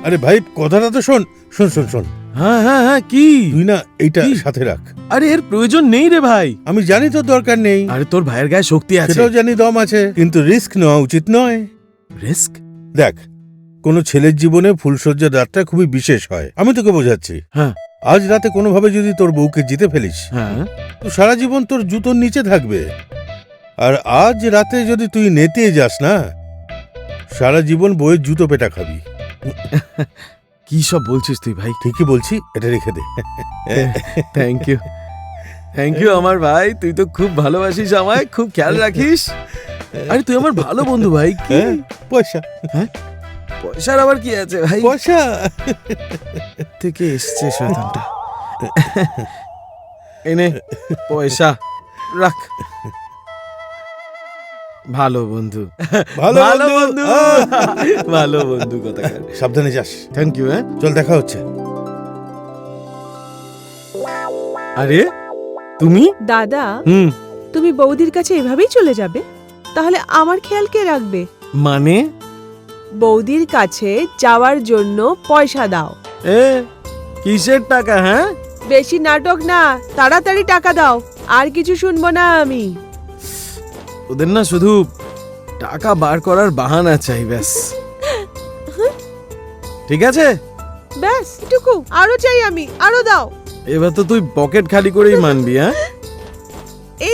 আরে ভাই কথাটা তো শোন শোন শোন শোন। হ্যাঁ হ্যাঁ হ্যাঁ, কি তুই না এইটা কি? সাথে রাখ। আরে এর প্রয়োজন নেই রে ভাই। আমি জানি তোর দরকার নেই, আরে তোর ভাইয়ের গায়ে শক্তি আছে। সেটাও জানি দম আছে, কিন্তু রিস্ক নেওয়া উচিত নয়। রিস্ক? দেখ, কোনো ছেলের জীবনে ফুলসজ্জার রাতটা খুবই বিশেষ হয়। আমি তোকে বোঝাচ্ছি। হ্যাঁ আজ রাতে কোনোভাবে যদি তোর বউকে জিতে ফেলিস, হ্যাঁ, তো সারা জীবন তোর জুতোর নিচে থাকবে। আর আজ রাতে যদি তুই নেতিয়ে যাস না, সারা জীবন বউয়ের জুতো পেটা খাবি। কি সব বলছিস তুই ভাই? ঠিকই বলছি, এটা রেখে দে। থ্যাংক ইউ, থ্যাংক ইউ আমার ভাই। তুই তো খুব ভালোবাসিস আমায়, খুব খেয়াল রাখিস। আরে তুই আমার ভালো বন্ধু ভাই। কি হ্যাঁ, পয়সা পয়সার আবার কি আছে ভাই? পয়সা থেকে এসছে শয়তানটা। এনে পয়সা রাখ। ভালো বন্ধু, ভালো ভালো বন্ধু। বন্ধু, ভালো বন্ধু কথা। সাবধানে যাস। Thank you. হ্যাঁ, চল, দেখা হচ্ছে। আরে তুমি? দাদা, হুম, তুমি বৌদির কাছে এভাবেই চলে যাবে? তাহলে আমার খেয়াল কে রাখবে? মানে? বৌদির কাছে যাওয়ার জন্য পয়সা দাও। এ কিসের টাকা? হ্যাঁ, বেশি নাটক না, তাড়াতাড়ি টাকা দাও। আর কিছু শুনবো না আমি। ওদের না শুধু টাকা বার করার বাহানা চাই, ব্যাস। ঠিক আছে, ব্যাস টুকু? আরো চাই আমি, আরো দাও। এবার তো তুই পকেট খালি করেই মানবি। হ্যাঁ,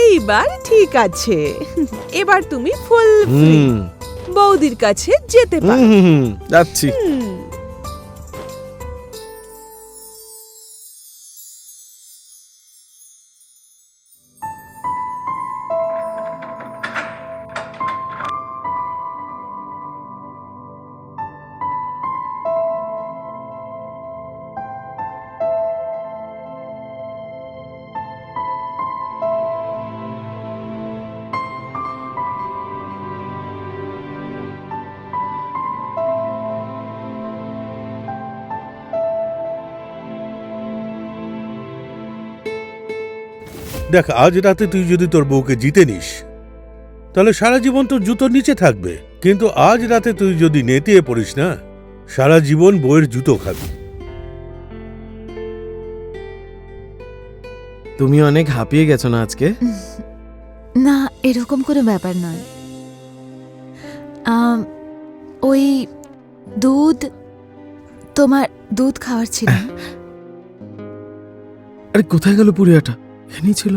এইবার ঠিক আছে। এবার তুমি ফুল ফ্রি হুম বৌদির কাছে যেতে হুম পারো। হুম, হুম, যাচ্ছি। হুম। দেখ, আজ রাতে তুই যদি তোর বউকে জিতে নিস, তাহলে সারা জীবন তোর জুতোর নিচে থাকবে। কিন্তু আজ রাতে তুই যদি নেতিয়ে পড়িস না, সারা জীবন বউয়ের জুতো খাবি। তুমি অনেক হাঁপিয়ে গেছো না আজকে? না, এরকম কোনো ব্যাপার নয়। ওই দুধ, তোমার দুধ খাওয়ার ছিল। আরে কোথায় গেল পুরিয়াটা? এখানেই ছিল।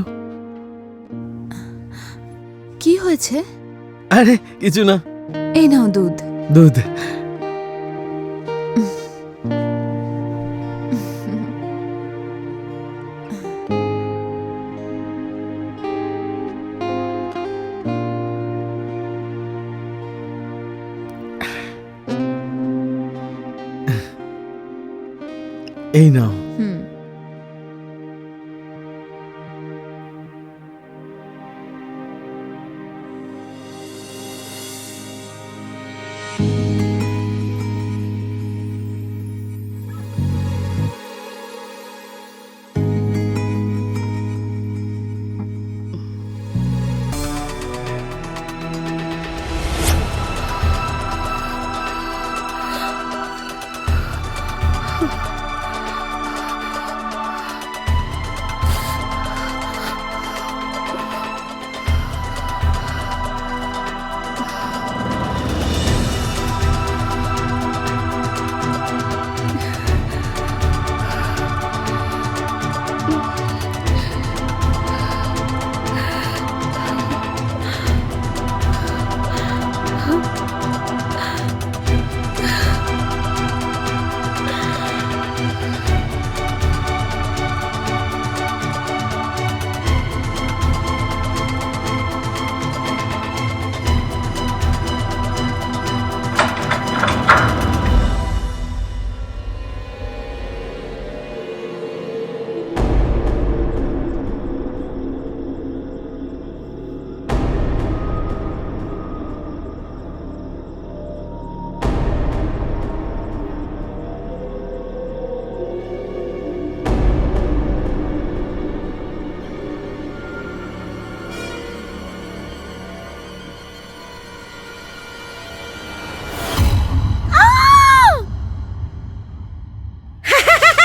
কি হয়েছে? আরে কিছু না। এই নাও দুধ। দুধ? এই নাও। হুম।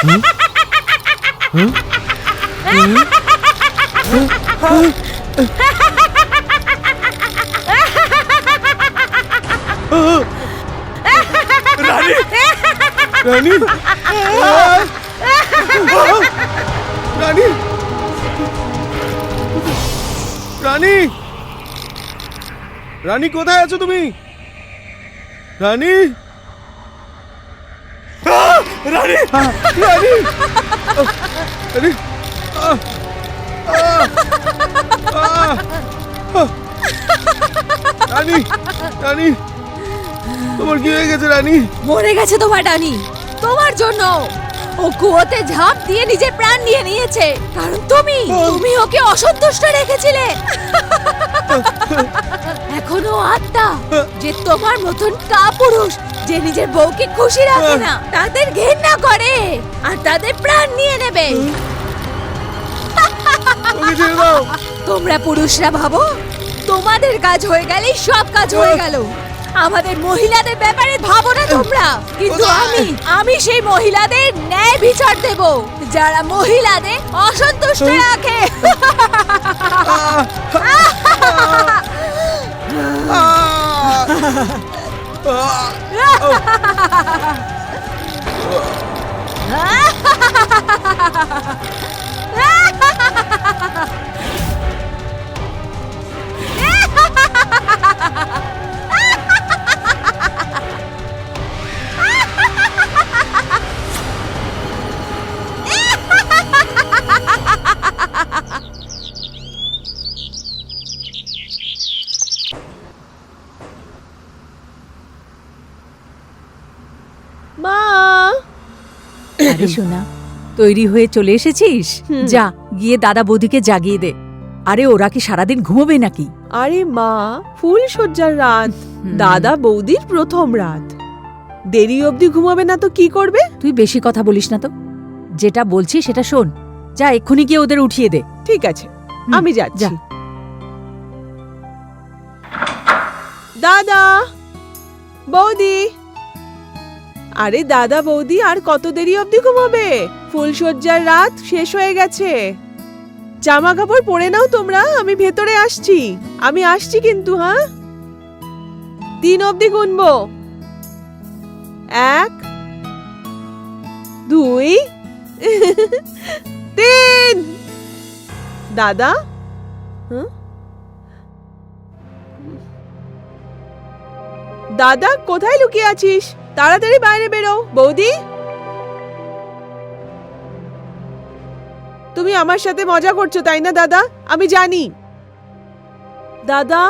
রানী রানী রানী রানী রানী কোথায় আছো তুমি রানী রানী রানী রানী রানী রানী তোমার কি হয়ে গেছে রানী মরে গেছে তোমার রানী তোমার জন্য ও কুয়োতে ঝাঁপ দিয়ে নিজের প্রাণ নিয়ে নিয়েছে কারণ তুমি ওকে অসন্তুষ্ট রেখেছিলে এখনো আত্মা যে তোমার মতন কাপুরুষ যে নিজের বউকে খুশি রাখে না তাদের ঘৃণা করে আর তাদের প্রাণ নিয়ে নেবে ওকে ছেড়ে দাও তোমরা পুরুষরা ভাবো তোমাদের কাজ হয়ে গেলেই সব কাজ হয়ে গেল আমাদের মহিলাদের ব্যাপারে ভাবো না তোমরা কিন্তু আমি সেই মহিলাদের ন্যায় বিচার দেব যারা মহিলাদের অসন্তুষ্ট রাখে মা আরে সোনা তৈরি হয়ে চলে এসেছিস যা গিয়ে দাদা বৌদিকে জাগিয়ে দে আরে ওরা কি সারাদিন ঘুমোবে নাকি আরে মা ফুল সজ্জার রাত দাদা বৌদির প্রথম রাত দেরি অবধি ঘুমাবে না তো কি করবে? তুই বেশি কথা বলিস না তো যেটা বলছি সেটা শোন যা এক্ষুনি গিয়ে ওদের উঠিয়ে দে ঠিক আছে আমি যাচ্ছি যা। দাদা বৌদি আরে দাদা বৌদি আর কত দেরি অবধি ঘুমাবে? ফুলসজ্জার রাত শেষ হয়ে গেছে। জামা কাপড় পরে নাও তোমরা, আমি ভেতরে আসছি। আমি আসছি কিন্তু, হ্যাঁ 3 অবধি গুনবো। 1 2 3। দাদা দাদা কোথায় লুকিয়ে আছিস? তাড়াতাড়ি বাইরে বেরো। বৌদি তুমি আমার সাথে মজা করছো তাই না দাদা? আমি জানি। দাদা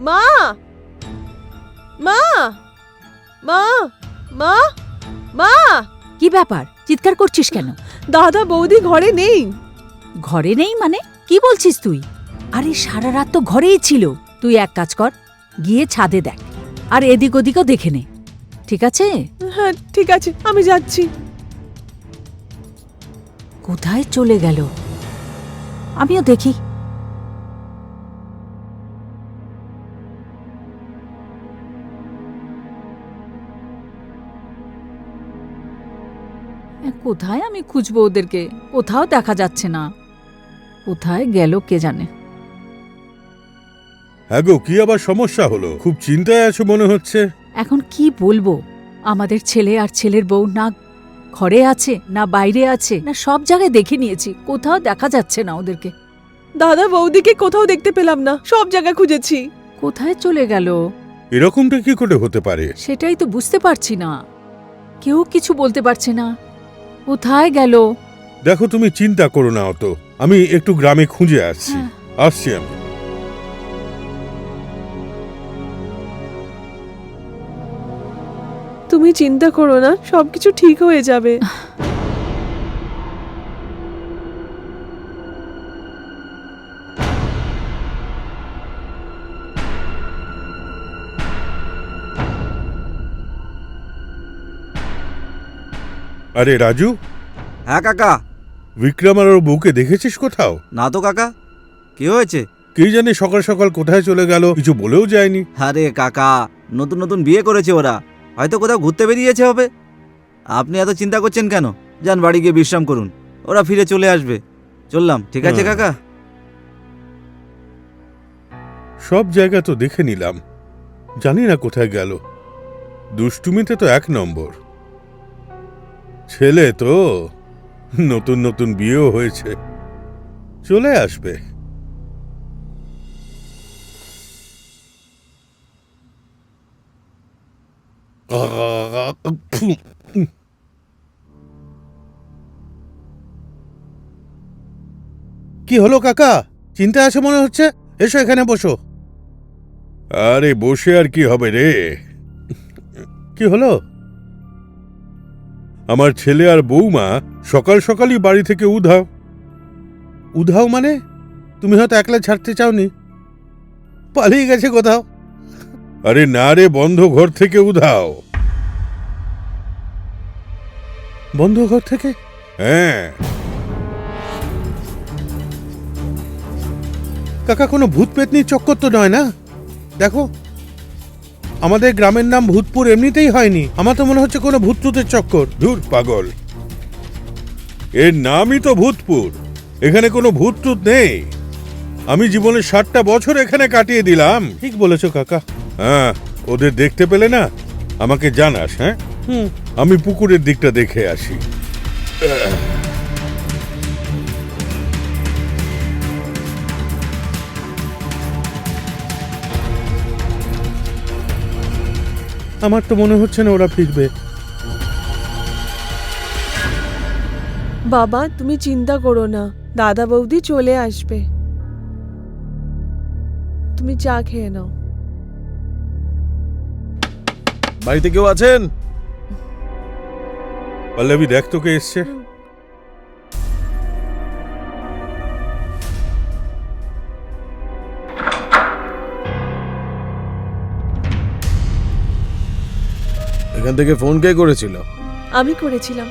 মা মা মা মা মা কি ব্যাপার চিৎকার করছিস কেন? দাদা বৌদি ঘরে নেই। ঘরে নেই মানে কি বলছিস তুই? আরে সারা রাত তো ঘরেই ছিল। তুই এক কাজ কর, গিয়ে ছাদে দেখ আর এদিক ওদিকও দেখে নে, ঠিক আছে? হ্যাঁ ঠিক আছে, আমি যাচ্ছি। কোথায় চলে গেল? আমিও দেখি। কোথায় আমি খুঁজবো ওদেরকে? কোথাও দেখা যাচ্ছে না। কোথায় গেল কে জানে। হ্যাঁ গো, কি আবার সমস্যা হলো? খুব চিন্তায় আছো মনে হচ্ছে। এখন কি বলবো, আমাদের ছেলে আর ছেলের বউ না ঘরে আছে না বাইরে আছে, না সব জায়গায় দেখে নিয়েছি, কোথাও দেখা যাচ্ছে না ওদেরকে। দাদা বৌদিকে কোথাও দেখতে পেলাম না, সব জায়গা খুঁজেছি। কোথায় চলে গেল? এরকমটা কি করে হতে পারে? সেটাই তো বুঝতে পারছি না, কেউ কিছু বলতে পারছে না। কোথায় গেল? দেখো তুমি চিন্তা করো না অত, আমি একটু গ্রামে খুঁজে আসছি। হ্যাঁ। আসছি আমি। তুমি চিন্তা করো না, সবকিছু ঠিক হয়ে যাবে। আরে রাজু, হ্যাঁ কাকা। বিক্রম আর ওর বউকে দেখেছিস কোথাও? না তো কাকা, কি হয়েছে? কে জানে সকাল সকাল কোথায় চলে গেল, কিছু বলেও যায়নি। আরে কাকা, নতুন নতুন বিয়ে করেছে ওরা, হয়তো কোথাও ঘুরতে বেরিয়েছে হবে। আপনি এত চিন্তা করছেন কেন? যান বাড়ি গিয়ে বিশ্রাম করুন, ওরা ফিরে চলে আসবে। চললাম, ঠিক আছে কাকা? সব জায়গা তো দেখে নিলাম, জানি না কোথায় গেল। দুষ্টুমিতে তো 1 নম্বর। ছেলে তো নতুন নতুন বিয়েও হয়েছে, চলে আসবে। কি হলো কাকা, চিন্তা আছে মনে হচ্ছে? এসো এখানে বসো। আরে বসে আর কি হবে রে? কি হলো? আমার ছেলে আর বৌমা সকাল সকালই বাড়ি থেকে উধাও। উধাও মানে? তুমি হয়তো একলা ছাড়তে চাওনি, পালিয়ে গেছে কোথাও। আরে না রে, বন্ধ ঘর থেকে উধাও। বন্ধ ঘর থেকে? হ্যাঁ কাকা, কোনো ভূত পেতনির চক্কর তো নয় না? দেখো, আমাদের গ্রামের নাম ভূতপুর এমনিতেই হয়নি। আমার তো মনে হচ্ছে কোনো ভূতটুতের চক্কর। ধুর পাগল, এর নামই তো ভূতপুর। এখানে কোনো ভূতটুত নেই। আমি জীবনে 60টা বছর এখানে কাটিয়ে দিলাম। ঠিক বলেছো কাকা। হ্যাঁ, ওদের দেখতে পেলে না আমাকে জানাস। হ্যাঁ, আমি পুকুরের দিকটা দেখে আসি। আমার তো মনে হচ্ছে না ওরা ফিরবে। বাবা, তুমি চিন্তা করো না, দাদা বৌদি চলে আসবে। তুমি চা খেয়ে নাও। বাড়িতে কেউ আছেন? পল্লবী, দেখ তোকে এসছে। এখান থেকে ফোন কে করেছিল? আমি করেছিলাম।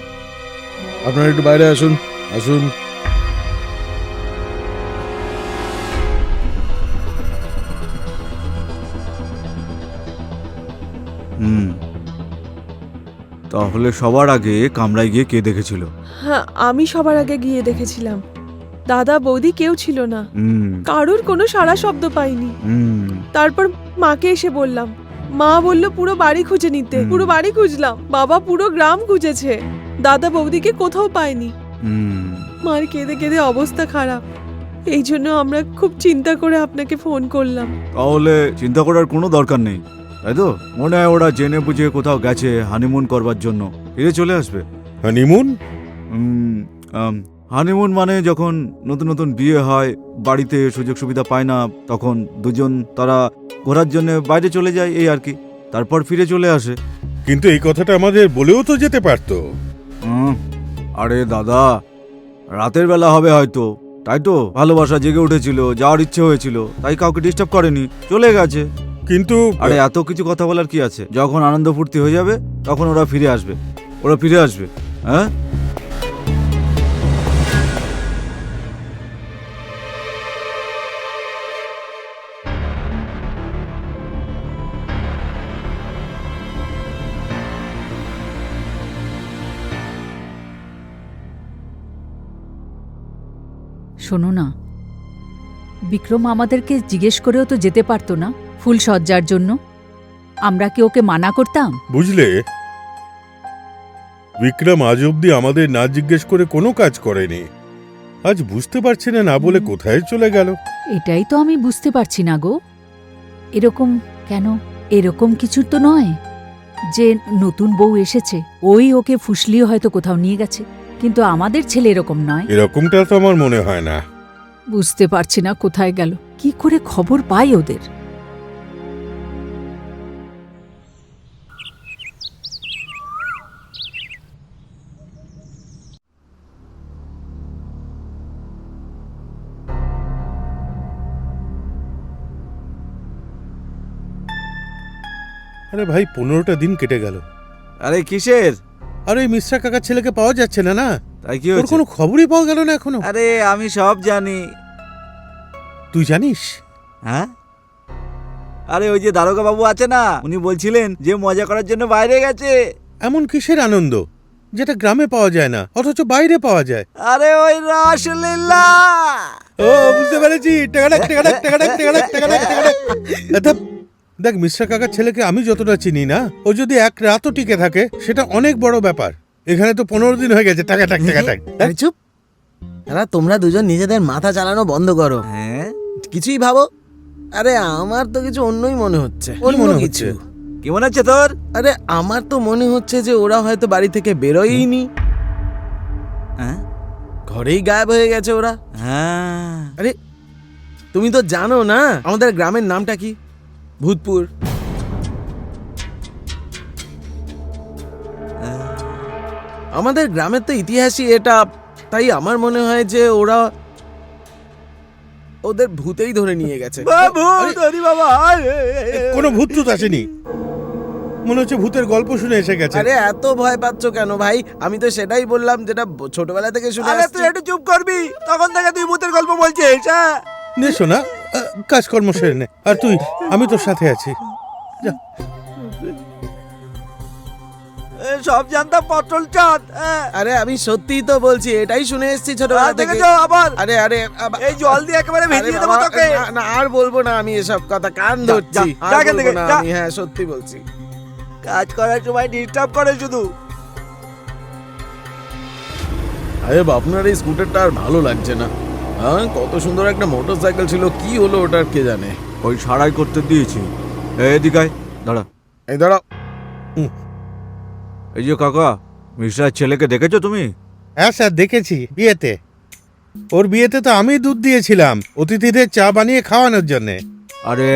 আপনারা একটু বাইরে আসুন, আসুন। তাহলে সবার আগে কামরায় গিয়ে কে দেখেছিল? হ্যাঁ, আমি সবার আগে গিয়ে দেখেছিলাম। দাদা বৌদি কেউ ছিল না, কারোর কোনো সাড়া শব্দ পাইনি। তারপর মাকে এসে বললাম, মা বলল পুরো বাড়ি খুঁজে নিতে। পুরো বাড়ি খুঁজলাম, বাবা পুরো গ্রাম খুঁজেছে, দাদা বৌদিকে কোথাও পাইনি। মার কেঁদে কেঁদে অবস্থা খারাপ। এই জন্য আমরা খুব চিন্তা করে আপনাকে ফোন করলাম। তাহলে চিন্তা করার কোনো দরকার নেই, তাই তো? মনে হয় ওরা জেনে বুঝে কোথাও গেছে হানিমুন করবার জন্য, ফিরে চলে আসবে। হানিমুন? হানিমুন মানে যখন নতুন নতুন বিয়ে হয়, বাড়িতে সুযোগ সুবিধা পায় না, তখন দুজন তারা ঘোরার জন্য বাইরে চলে যায়, এই আর কি। তারপর ফিরে চলে আসে। কিন্তু এই কথাটা আমাদের বলেও তো যেতে পারতো। আরে দাদা, রাতের বেলা হবে হয়তো, তাই তো ভালোবাসা জেগে উঠেছিল, যাওয়ার ইচ্ছে হয়েছিল, তাই কাউকে ডিস্টার্ব করেনি, চলে গেছে। কিন্তু আরে এত কিছু কথা বলার কি আছে? যখন আনন্দ ফুর্তি হয়ে যাবে তখন ওরা ফিরে আসবে, ওরা ফিরে আসবে। হ্যাঁ, শোনো না, বিক্রম আমাদেরকে জিজ্ঞেস করেও তো যেতে পারতো না ফুল সজ্জার জন্য? আমরা কি ওকে মানা করতাম? বুঝলে, বিক্রম আজ অব্দি আমাদের না জিজ্ঞেস করে কোনো কাজ করেনি। আজ বুঝতে পারছি না না বলে কোথায় চলে গেল। এটাই তো আমি বুঝতে পারছি না গো। এরকম কেন? এরকম কিছু তো নয় যে নতুন বউ এসেছে, ওই ওকে ফুসলিয়ে হয়তো কোথাও নিয়ে গেছে, কিন্তু আমাদের ছেলে এরকম নয়। এরকমটা তো আমার মনে হয় না। বুঝতে পারছি না কোথায় গেল, কি করে খবর পাই ওদের। আরে ভাই, 15টা দিন কেটে গেল। আরে কিসের? আর ওই মিশ্রা কাকার ছেলেকে পাওয়া যাচ্ছে না। না, তাই কি ওর হয়েছে? কোনো খবরই পাওয়া গেল না এখনো। আরে আমি সব জানি। তুই জানিস? হ্যাঁ, আরে ওই যে দারোগা বাবু আছে না, উনি বলছিলেন যে মজা করার জন্য বাইরে গেছে। এমন কিসের আনন্দ যেটা গ্রামে পাওয়া যায় না অথচ বাইরে পাওয়া যায়? আরে ওই রাসলীলা। ও বুঝতে পেরেছি। টাকাটাক, টাকাটাক, টাকাটাক, টাকাটাক, টাকাটাক, টাকাটাক। ধ্যাৎ, দেখ মিশ্রা কাকার ছেলেকে আমি যতটা চিনি না, ও যদি এক রাতও টিকে থাকে সেটা অনেক বড় ব্যাপার। এখানে তো 15 দিন হয়ে গেছে। টাকাটাক, টাকাটাক। আরে চুপ, আরে তোমরা দুজন নিজেদের মাথা চালানো বন্ধ করো। হ্যাঁ, কিছুই ভাবো। আরে আমার তো কিছু অন্যই মনে হচ্ছে। কি মনে অন্য হচ্ছে? কিছু। কি মনে হচ্ছে তোর? আরে আমার তো মনে হচ্ছে যে ওরা হয়তো বাড়ি থেকে বেরোয়নি, হ্যাঁ ঘরেই গায়েব হয়ে গেছে ওরা। হ্যাঁ, আরে তুমি তো জানো না আমাদের গ্রামের নামটা কি? ভূতপুর। আমাদের গ্রামের তো ইতিহাসই এটা, তাই আমার মনে হয় যে ওরা ওদের ভূতেই ধরে নিয়ে গেছে। বাবু ধরি বাবা। কোনো ভূত টুত আসেনি, মনে হচ্ছে ভূতের গল্প শুনে এসে গেছে। আরে এত ভয় পাচ্ছ কেন ভাই? আমি তো সেটাই বললাম যেটা ছোটবেলা থেকে শুনে আরে আসছি। তুই একটু চুপ করবি, তখন থেকে তুই ভূতের গল্প বলছিস। হ্যাঁ নে শোনা, কাজকর্ম সেরে নে। আর তুই, আমি তোর সাথে আছি। যা। সব জানতাম পটল চাঁদ। হ্যাঁ আরে আমি সত্যিই তো বলছি, এটাই শুনে এসেছি ছোটবেলা থেকে। দেখেছো আবার আরে আরে এই জল দিয়ে একেবারে ভিজিয়ে আরে দেবো বাবা, তোকে। না, না আর বলবো না আমি এসব কথা, কান যা, ধরছি। যা, আর যা এখান বলবো থেকে, না যা। আমি, হ্যাঁ সত্যি বলছি। কাজ করার সময় ডিস্টার্ব করে শুধু। আরে আপনার এই স্কুটারটা আর ভালো লাগছে না। হ্যাঁ, কত সুন্দর একটা মোটরসাইকেল ছিল, কি হলো ওটার কে জানে। ওই সারাই করতে দিয়েছি। এদিকে দাঁড়া। এই দাঁড়াও। এই যে কাকা, মিশ্রার ছেলেকে দেখেছো তুমি? হ্যাঁ স্যার, দেখেছি বিয়েতে। ওর বিয়েতে তো আমি দুধ দিয়েছিলাম অতিথিদের চা বানিয়ে খাওয়ানোর জন্যে। আরে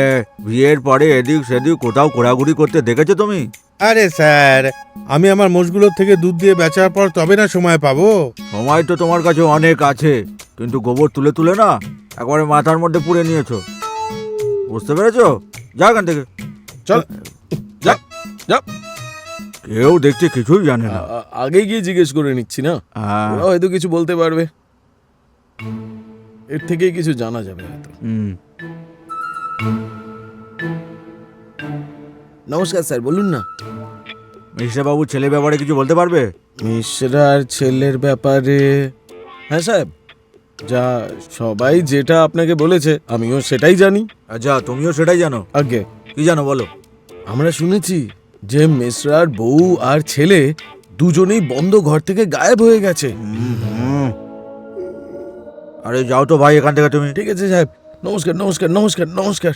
বিয়ের পরে এদিক সেদিক কোথাও ঘোরাঘুরি করতে দেখেছো তুমি? আরে স্যার, আমি আমার মোষগুলোর থেকে দুধ দিয়ে বেচার পর তবে না সময় পাবো। সময় তো তোমার কাছে অনেক আছে, কিন্তু গোবর তুলে তুলে না একবারে মাথার মধ্যে পুড়ে নিয়েছো। বুঝতে পেরেছো? যা এখান থেকে। চল, যা, যা। কেউ দেখতে কিছুই জানে না। আগে গিয়ে জিজ্ঞেস করে নিচ্ছি না, হ্যাঁ, ওরা হয়তো কিছু বলতে পারবে। এর থেকেই কিছু জানা যাবে হয়তো। হুম। নমস্কার স্যার, বলুন না। মিশ্রা বাবু ছেলে ব্যাপারে কিছু বলতে পারবে? মিশ্রার ছেলের ব্যাপারে, হ্যাঁ সাহেব, যা সবাই যেটা আপনাকে বলেছে আমিও সেটাই জানি। আচ্ছা, তুমিও সেটাই জানো? আগে কি জানো বলো? আমরা শুনেছি যে মিশ্রার বউ আর ছেলে দুজনেই বন্ধ ঘর থেকে গায়েব হয়ে গেছে। হুম। আরে যাও তো ভাই এখান থেকে তুমি। ঠিক আছে সাহেব, নমস্কার নমস্কার নমস্কার নমস্কার।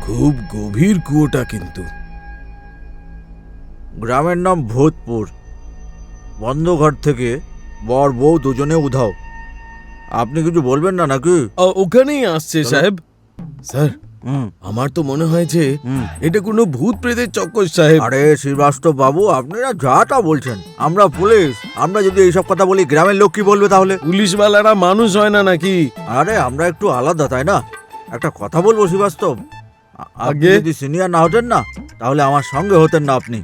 খুব গভীর কুয়োটা কিন্তু। গ্রামের নাম ভূতপুর। বন্ধ ঘর থেকে বর বউ দুজনে উধাও। আপনি কিছু বলবেন না নাকি? ওখানেই আসছে সাহেব। স্যার, হুম আমার তো মনে হয় যে হুম। এটা কোনো ভূত প্রেতের চক্কর সাহেব। আরে শ্রীবাস্তব বাবু, আপনারা যাটা বলছেন, আমরা পুলিশ, আমরা যদি এইসব কথা বলি গ্রামের লোক কি বলবে তাহলে? পুলিশওয়ালারা মানুষ হয় না নাকি? আরে আমরা একটু আলাদা, তাই না? একটা কথা বলবো শ্রীবাস্তব, আপনি আগে? যদি সিনিয়র না হতেন না তাহলে আমার সঙ্গে হতেন না আপনি।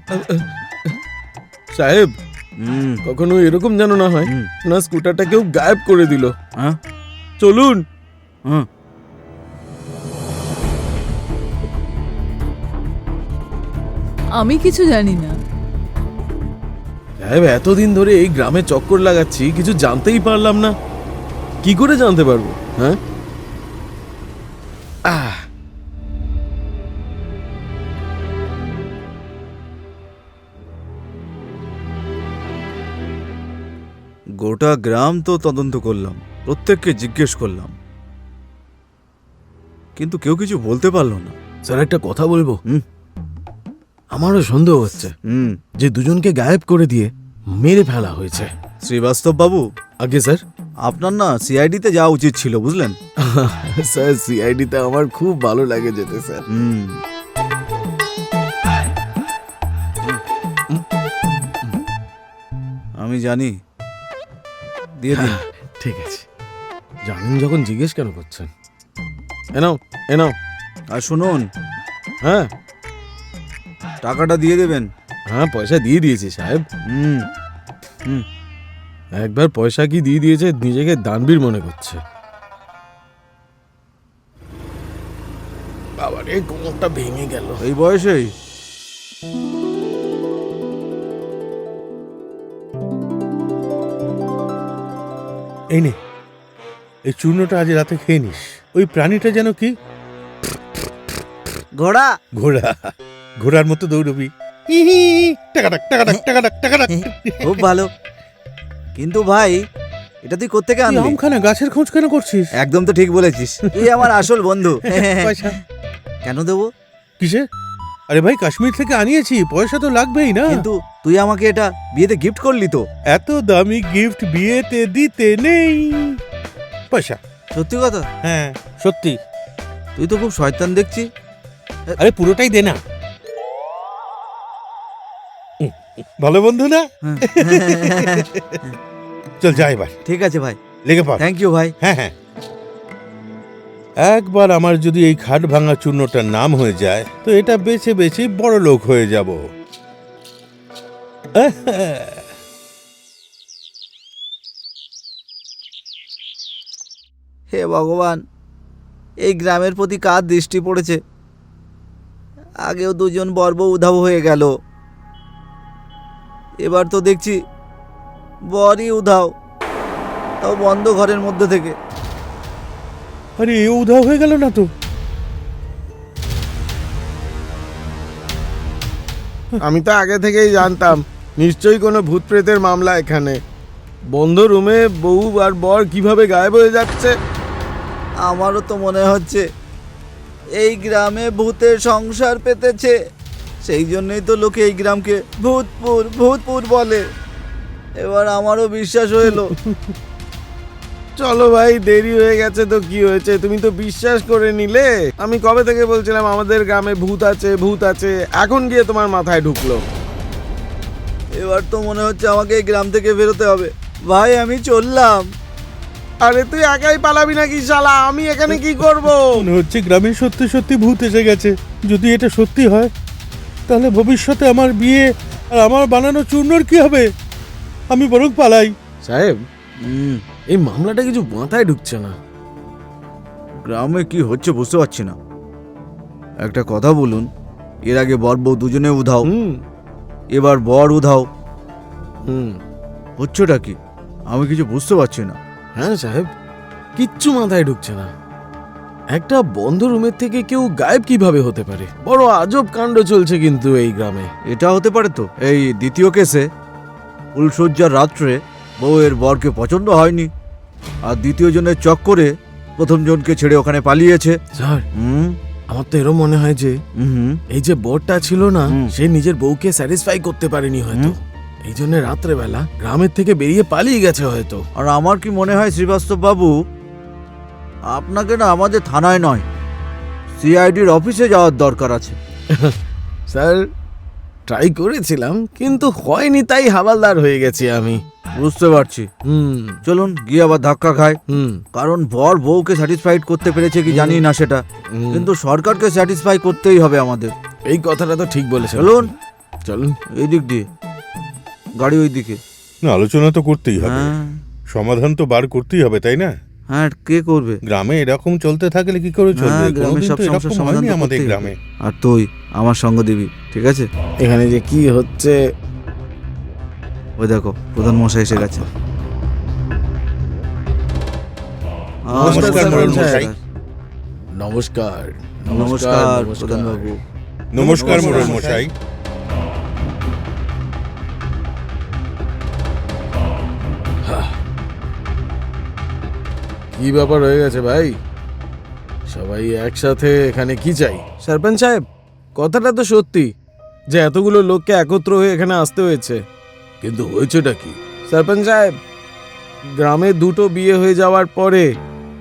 সাহেব, হুম কখনো এরকম যেন না হয় হুম। না স্কুটারটা কেউ গায়েব করে দিল। হ্যাঁ চলুন। হুম। আমি কিছু জানি না। সাহেব, এতদিন ধরে এই গ্রামে চক্কর লাগাচ্ছি, কিছু জানতেই পারলাম না। কি করে জানতে পারবো? হ্যাঁ, গোটা গ্রাম তো তদন্ত করলাম, প্রত্যেককে জিজ্ঞেস করলাম, কিন্তু কেউ কিছু বলতে পারলো না। স্যার একটা কথা বলবো? হুম। আমারও সন্দেহ হচ্ছে হুম। যে দুজনকে গায়েব করে দিয়ে মেরে ফেলা হয়েছে। শ্রীবাস্তব বাবু, আগে স্যার, আপনার না সিআইডিতে যাওয়া উচিত ছিল, বুঝলেন? স্যার সিআইডিতে আমার খুব ভালো লাগে যেতে স্যার। হুম। আমি জানি, দিয়ে দিন। ঠিক আছে, জানেন যখন জিজ্ঞেস কেন করছেন? এনাও এনাও। আর শুনুন, হ্যাঁ টাকাটা দিয়ে দেবেন। হ্যাঁ, পয়সা দিয়ে দিয়েছি সাহেব। হুম হুম। একবার পয়সা কি দিয়ে দিয়েছে, নিজেকে দানবীর মনে করছে। বাবারে কোমরটা ভেঙে গেল। এই বয়সেই? এই নে, এই চূর্ণটা আজ রাতে খেয়ে নিস। ওই প্রাণীটা যেন কি? ঘোড়া। ঘোড়া। ঘোড়ার মতো দৌড়বি। হি হি, টাকাটাক টাকাটাক টাকাটাক টাকাটাক। খুব ভালো। কিন্তু ভাই, এটা তুই কোত্থেকে তুই আনলি? আমখানা গাছের খোঁজ কেন করছিস? একদম তো ঠিক বলেছিস, তুই আমার আসল বন্ধু। পয়সা কেন দেবো? কিসে? আরে ভাই, কাশ্মীর থেকে আনিয়েছি, পয়সা তো লাগবেই না। কিন্তু তুই আমাকে এটা বিয়েতে গিফট করলি তো। এত দামি গিফট বিয়েতে দিতে নেই। পয়সা। সত্যি কথা? হ্যাঁ সত্যি। তুই তো খুব শয়তান দেখছি। আরে পুরোটাই দে না। ভালো বন্ধু না? চল যাই এবার। ঠিক আছে ভাই, লেগে পড়। থ্যাংক ইউ ভাই। হ্যাঁ হ্যাঁ, একবার আমার যদি এই খাট ভাঙা চূর্ণটার নাম হয়ে যায় তো এটা বেছে বেছে বড় লোক হয়ে যাব। হে ভগবান, এই গ্রামের প্রতি কার দৃষ্টি পড়েছে? আগেও দুজন বর্ব উধাও হয়ে গেল, এবার তো দেখছি বরই উধাও, তাও বন্ধ ঘরের মধ্যে থেকে। আরে এ উধাও হয়ে গেল না তো? আমি তো আগে থেকেই জানতাম নিশ্চয়ই কোনো ভূত প্রেতের মামলা এখানে। বন্ধ রুমে বউ আর বর কিভাবে গায়েব হয়ে যাচ্ছে। আমারও তো মনে হচ্ছে এই গ্রামে ভূতের সংসার পেতেছে, সেই জন্যই তো লোকে এই গ্রামকে ভূতপুর ভূতপুর বলে। এবার আমারও বিশ্বাস হলো। চলো ভাই, দেরি হয়ে গেছে তো কি হয়েছে, তুমি তো বিশ্বাস করে নিলে। আমি কবে থেকে বলছিলাম আমাদের গ্রামে ভূত আছে ভূত আছে, এখন গিয়ে তোমার মাথায় ঢুকলো। এবার তো মনে হচ্ছে আমাকে এই গ্রাম থেকে বেরোতে হবে। ভাই আমি চললাম। আরে তুই একাই পালাবি নাকি শালা? আমি এখানে কি করব? মনে হচ্ছে গ্রামে সত্যি সত্যি ভূত এসে গেছে। যদি এটা সত্যি হয় তাহলে ভবিষ্যতে আমার বিয়ে আর আমার বানানো চূর্ণর কি হবে? আমি বরং পালাই। সাহেব, এই মামলাটা কিছু মাথায় ঢুকছে না। গ্রামে কি হচ্ছে বুঝতে পারছি না। একটা কথা বলুন, এর আগে বর বউ দুজনে উধাও, এবার বর উধাও, হচ্ছেটা কি? আমি কিছু বুঝতে পারছি না। হ্যাঁ সাহেব, কিচ্ছু মাথায় ঢুকছে না। একটা বন্ধ রুমের থেকে কেউ গায়েব কিভাবে হতে পারে? বড় আজব কাণ্ড চলছে কিন্তু এই গ্রামে। এটা হতে পারে তো। এই দ্বিতীয় কেসে ফুলশয্যার রাত্রে বউয়ের বরকে পছন্দ হয়নি, আর দ্বিতীয় জনের চক্করে প্রথম জনকে ছেড়ে ওখানে পালিয়েছে। স্যার, হুম আমার তো এরকম মনে হয় যে হুম এই যে বরটা ছিল না, হুম। সে নিজের বউকে স্যাটিসফাই করতে পারেনি হয়তো, এই জন্য রাত্রেবেলা গ্রামের থেকে বেরিয়ে পালিয়ে গেছে হয়তো। আর আমার কি মনে হয় শ্রীবাস্তব বাবু, আপনাকে না আমাদের থানায় নয়, সিআইডির অফিসে যাওয়ার দরকার আছে। স্যার, ট্রাই করেছিলাম কিন্তু হয়নি, তাই হাওয়ালদার হয়ে গেছি আমি। বুঝতে পারছি। চলুন গিয়ে আবার ধাক্কা খায়। কারণ বর বউকে স্যাটিসফাইড করতে পেরেছে কি জানি না সেটা, কিন্তু সরকারকে স্যাটিসফাই করতেই হবে আমাদের। এই কথাটা তো ঠিক বলেছেন। চলুন চলুন। এই দিক দিয়ে, গাড়ি ওই দিকে। না, আলোচনা তো করতেই হবে, হ্যাঁ সমাধান তো বার করতেই হবে, তাই না? হ্যাঁ, কে করবে? গ্রামে এরকম চলতে থাকলে কি করে চলবে? হ্যাঁ, গ্রামের কোনোদিন সব তো এরকম সমস্যার সমাধান হয়নি তো আমাদের করতেই গ্রামে। হবে। আর তুই আমার সঙ্গ দিবি, ঠিক আছে? এখানে যে কি হচ্ছে, ওই দেখো প্রধান মশাই এসে গেছে। নমস্কার, মোড়ল মশাই। নমস্কার। নমস্কার প্রধান বাবু। নমস্কার মোড়ল মশাই। কি ব্যাপার হয়ে গেছে ভাই? সবাই একসাথে এখানে কি চাই? সরপঞ্চ সাহেব, কথাটা তো সত্যি যে এতগুলো লোককে একত্র হয়ে এখানে আসতে হয়েছে, কিন্তু হয়েছেটা কি? সরপঞ্চ সাহেব, গ্রামে দুটো বিয়ে হয়ে যাওয়ার পরে,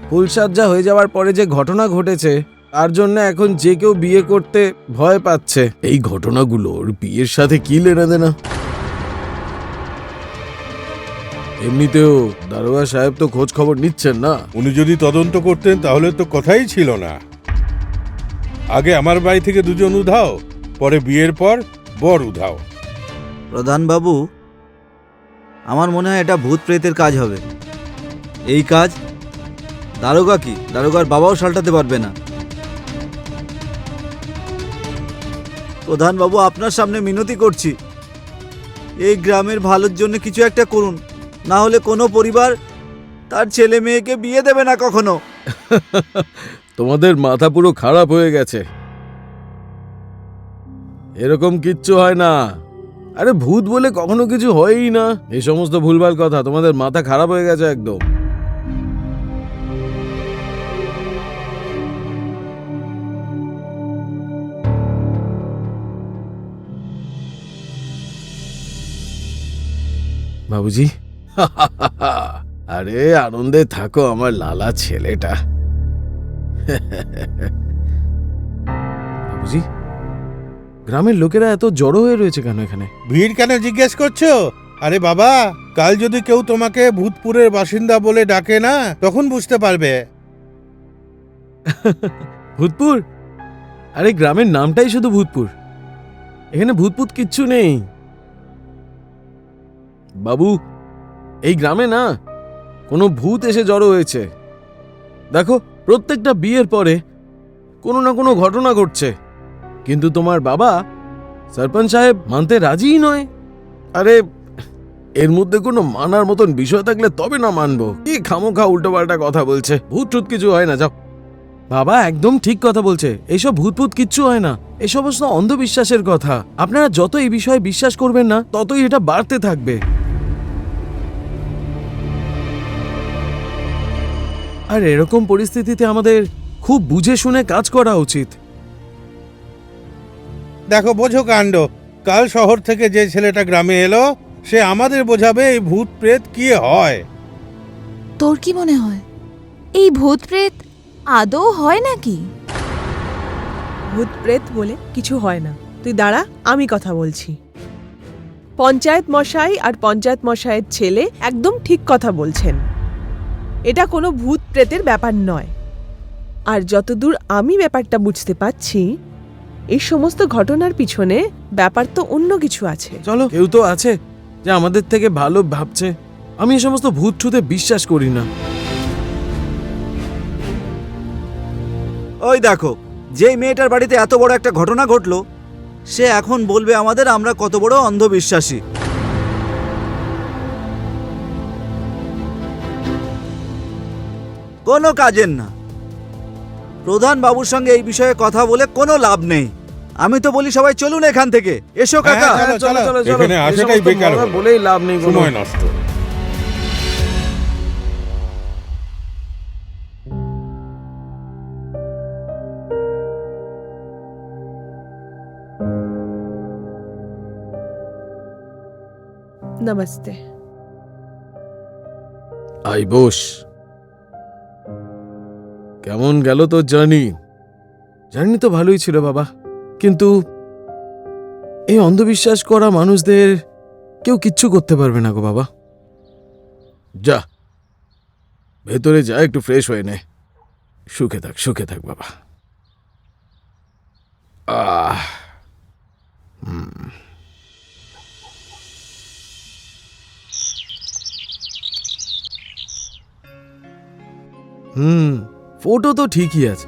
ফুলসজ্জা হয়ে যাওয়ার পরে যে ঘটনা ঘটেছে, তার জন্য এখন যে কেউ বিয়ে করতে ভয় পাচ্ছে। এই ঘটনাগুলোর বিয়ের সাথে কি লেনাদেনা? এমনিতেও দারোগা সাহেব তো খোঁজ খবর নিচ্ছেন না। উনি যদি তদন্ত করতেন তাহলে তো কথাই ছিল না। আগে আমার বাড়ি থেকে দুজন উধাও, পরে বিয়ের পর বর উধাও। প্রধান বাবু, আমার মনে হয় এটা ভূত প্রেতের কাজ হবে। এই কাজ দারোগা কি, দারোগার বাবাও সালটাতে পারবে না। প্রধান বাবু, আপনার সামনে মিনতি করছি, এই গ্রামের ভালোর জন্য কিছু একটা করুন, না হলে কোনো পরিবার তার ছেলে মেয়েকে বিয়ে দেবে না কখনো। তোমাদের মাথা পুরো খারাপ হয়ে গেছে। এরকম কিচ্ছু হয় না। আরে ভূত বলে কখনো কিছু হয়ই না। এই সমস্ত ভুলভাল কথা, তোমাদের মাথা খারাপ হয়ে গেছে একদম। বাবুজি, আরে আনন্দে থাকো আমার লালা ছেলেটা। বাবুজি, গ্রামের লোকেরা এত জড়ো হয়ে রয়েছে কেন এখানে? ভিড় কেন জিজ্ঞেস করছো? আরে বাবা, কাল যদি কেউ তোমাকে ভূতপুরের বাসিন্দা বলে ডাকে না, তখন বুঝতে পারবে। ভূতপুর? আরে গ্রামের নামটাই শুধু ভূতপুর, এখানে ভূতপুত কিচ্ছু নেই। বাবু, এই গ্রামে না কোনো ভূত এসে জড়ো হয়েছে। দেখো, প্রত্যেকটা বিয়ের পরে কোনো না কোনো ঘটনা ঘটছে, কিন্তু তোমার বাবা সরপঞ্চ সাহেব মানতে রাজিই নয়। আরে এর মধ্যে কোনো মানার মতন বিষয় থাকলে তবে না মানবো। কি খামোখা উল্টোপাল্টা কথা বলছে। ভূত টুত কিছু হয় না, যাও। বাবা একদম ঠিক কথা বলছে, এইসব ভূতভূত কিচ্ছু হয় না। এই সমস্ত অন্ধবিশ্বাসের কথা। আপনারা যত এই বিষয়ে বিশ্বাস করবেন না, ততই এটা বাড়তে থাকবে। আর এরকম পরিস্থিতিতে আমাদের খুব বুঝে শুনে কাজ করা উচিত। দেখো, বোঝো কাণ্ড। কাল শহর থেকে যে ছেলেটা গ্রামে এলো, সে আমাদের বোঝাবে এই ভূত প্রেত কি হয়। তোর কি মনে হয় এই ভূত প্রেত আদৌ হয় নাকি? ভূত প্রেত বলে কিছু হয় না, তুই দাঁড়া, আমি কথা বলছি। পঞ্চায়েত মশাই আর পঞ্চায়েত মশাইয়ের ছেলে একদম ঠিক কথা বলছেন। এটা কোনো ভূত প্রেতের ব্যাপার নয়। আর যতদূর আমি ব্যাপারটা বুঝতে পারছি, এই সমস্ত ঘটনার পিছনে ব্যাপার তো অন্য কিছু আছে। চলো, কেউ তো আছে যে আমাদের থেকে ভালো ভাবছে। আমি এই সমস্ত ভূত ঠুতে বিশ্বাস করি না। ওই দেখো, যেই মেয়েটার বাড়িতে এত বড় একটা ঘটনা ঘটলো, সে এখন বলবে আমাদের আমরা কত বড় অন্ধবিশ্বাসী। কোনো কাজের না। প্রধান বাবুর সঙ্গে এই বিষয়ে কথা বলে কোনো লাভ নেই। আমি তো বলি সবাই চলুন এখান থেকে। এসো কাকা। হ্যাঁ, চলো, চলো, চলো। এখানে এই আসাটাই সমস্ত বেকার কথা হলো। বলেই লাভ নেই কোনো। সময় নষ্ট। নমস্তে। আই বস। কেমন গেল তোর জার্নি? জার্নি তো ভালোই ছিল বাবা, কিন্তু এই অন্ধবিশ্বাস করা মানুষদের কেউ কিচ্ছু করতে পারবে না গো বাবা। যা ভেতরে যা, একটু ফ্রেশ হয়ে নে। সুখে থাক, সুখে থাক বাবা। আহ ফটো তো ঠিকই আছে।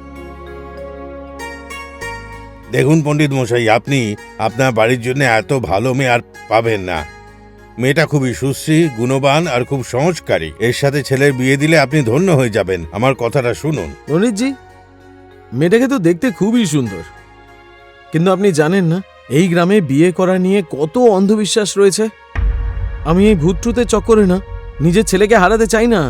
দেখুন পণ্ডিত মশাই, আপনি আপনার বাড়ির জন্য এত ভালো মেয়ে আর পাবেন না। মেয়েটা খুবই সুশ্রী, গুণবান আর খুব সংস্কারী। এর সাথে ছেলের বিয়ে দিলে আপনি ধন্য হয়ে যাবেন। আমার কথাটা শুনুন। রনিতজি, মেয়েটাকে তো দেখতে খুবই সুন্দর, কিন্তু আপনি জানেন না এই গ্রামে বিয়ে করা নিয়ে কত অন্ধবিশ্বাস রয়েছে। আমি এই ভূত ট্রুতের চক্করে না নিজের ছেলেকে হারাতে চাই না।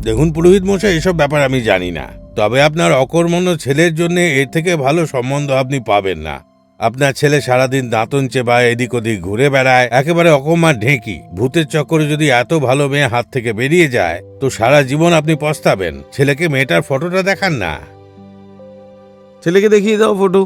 দেখুন পুরোহিত মশাই, এসব ব্যাপার আমি জানি না, তবে আপনার অকর্মণ্য ছেলের জন্য এর থেকে ভালো সম্বন্ধ আপনি পাবেন না। আপনার ছেলে সারাদিন দাঁতন চেবায়, এদিক ওদিক ঘুরে বেড়ায়, একেবারে অকমা ঢেঁকি। ভূতের চক্করে যদি এত ভালো মেয়ে হাত থেকে বেরিয়ে যায়, তো সারা জীবন আপনি পস্তাবেন। ছেলেকে মেয়েটার ফটোটা দেখান না। ছেলেকে দেখিয়ে দাও ফটো।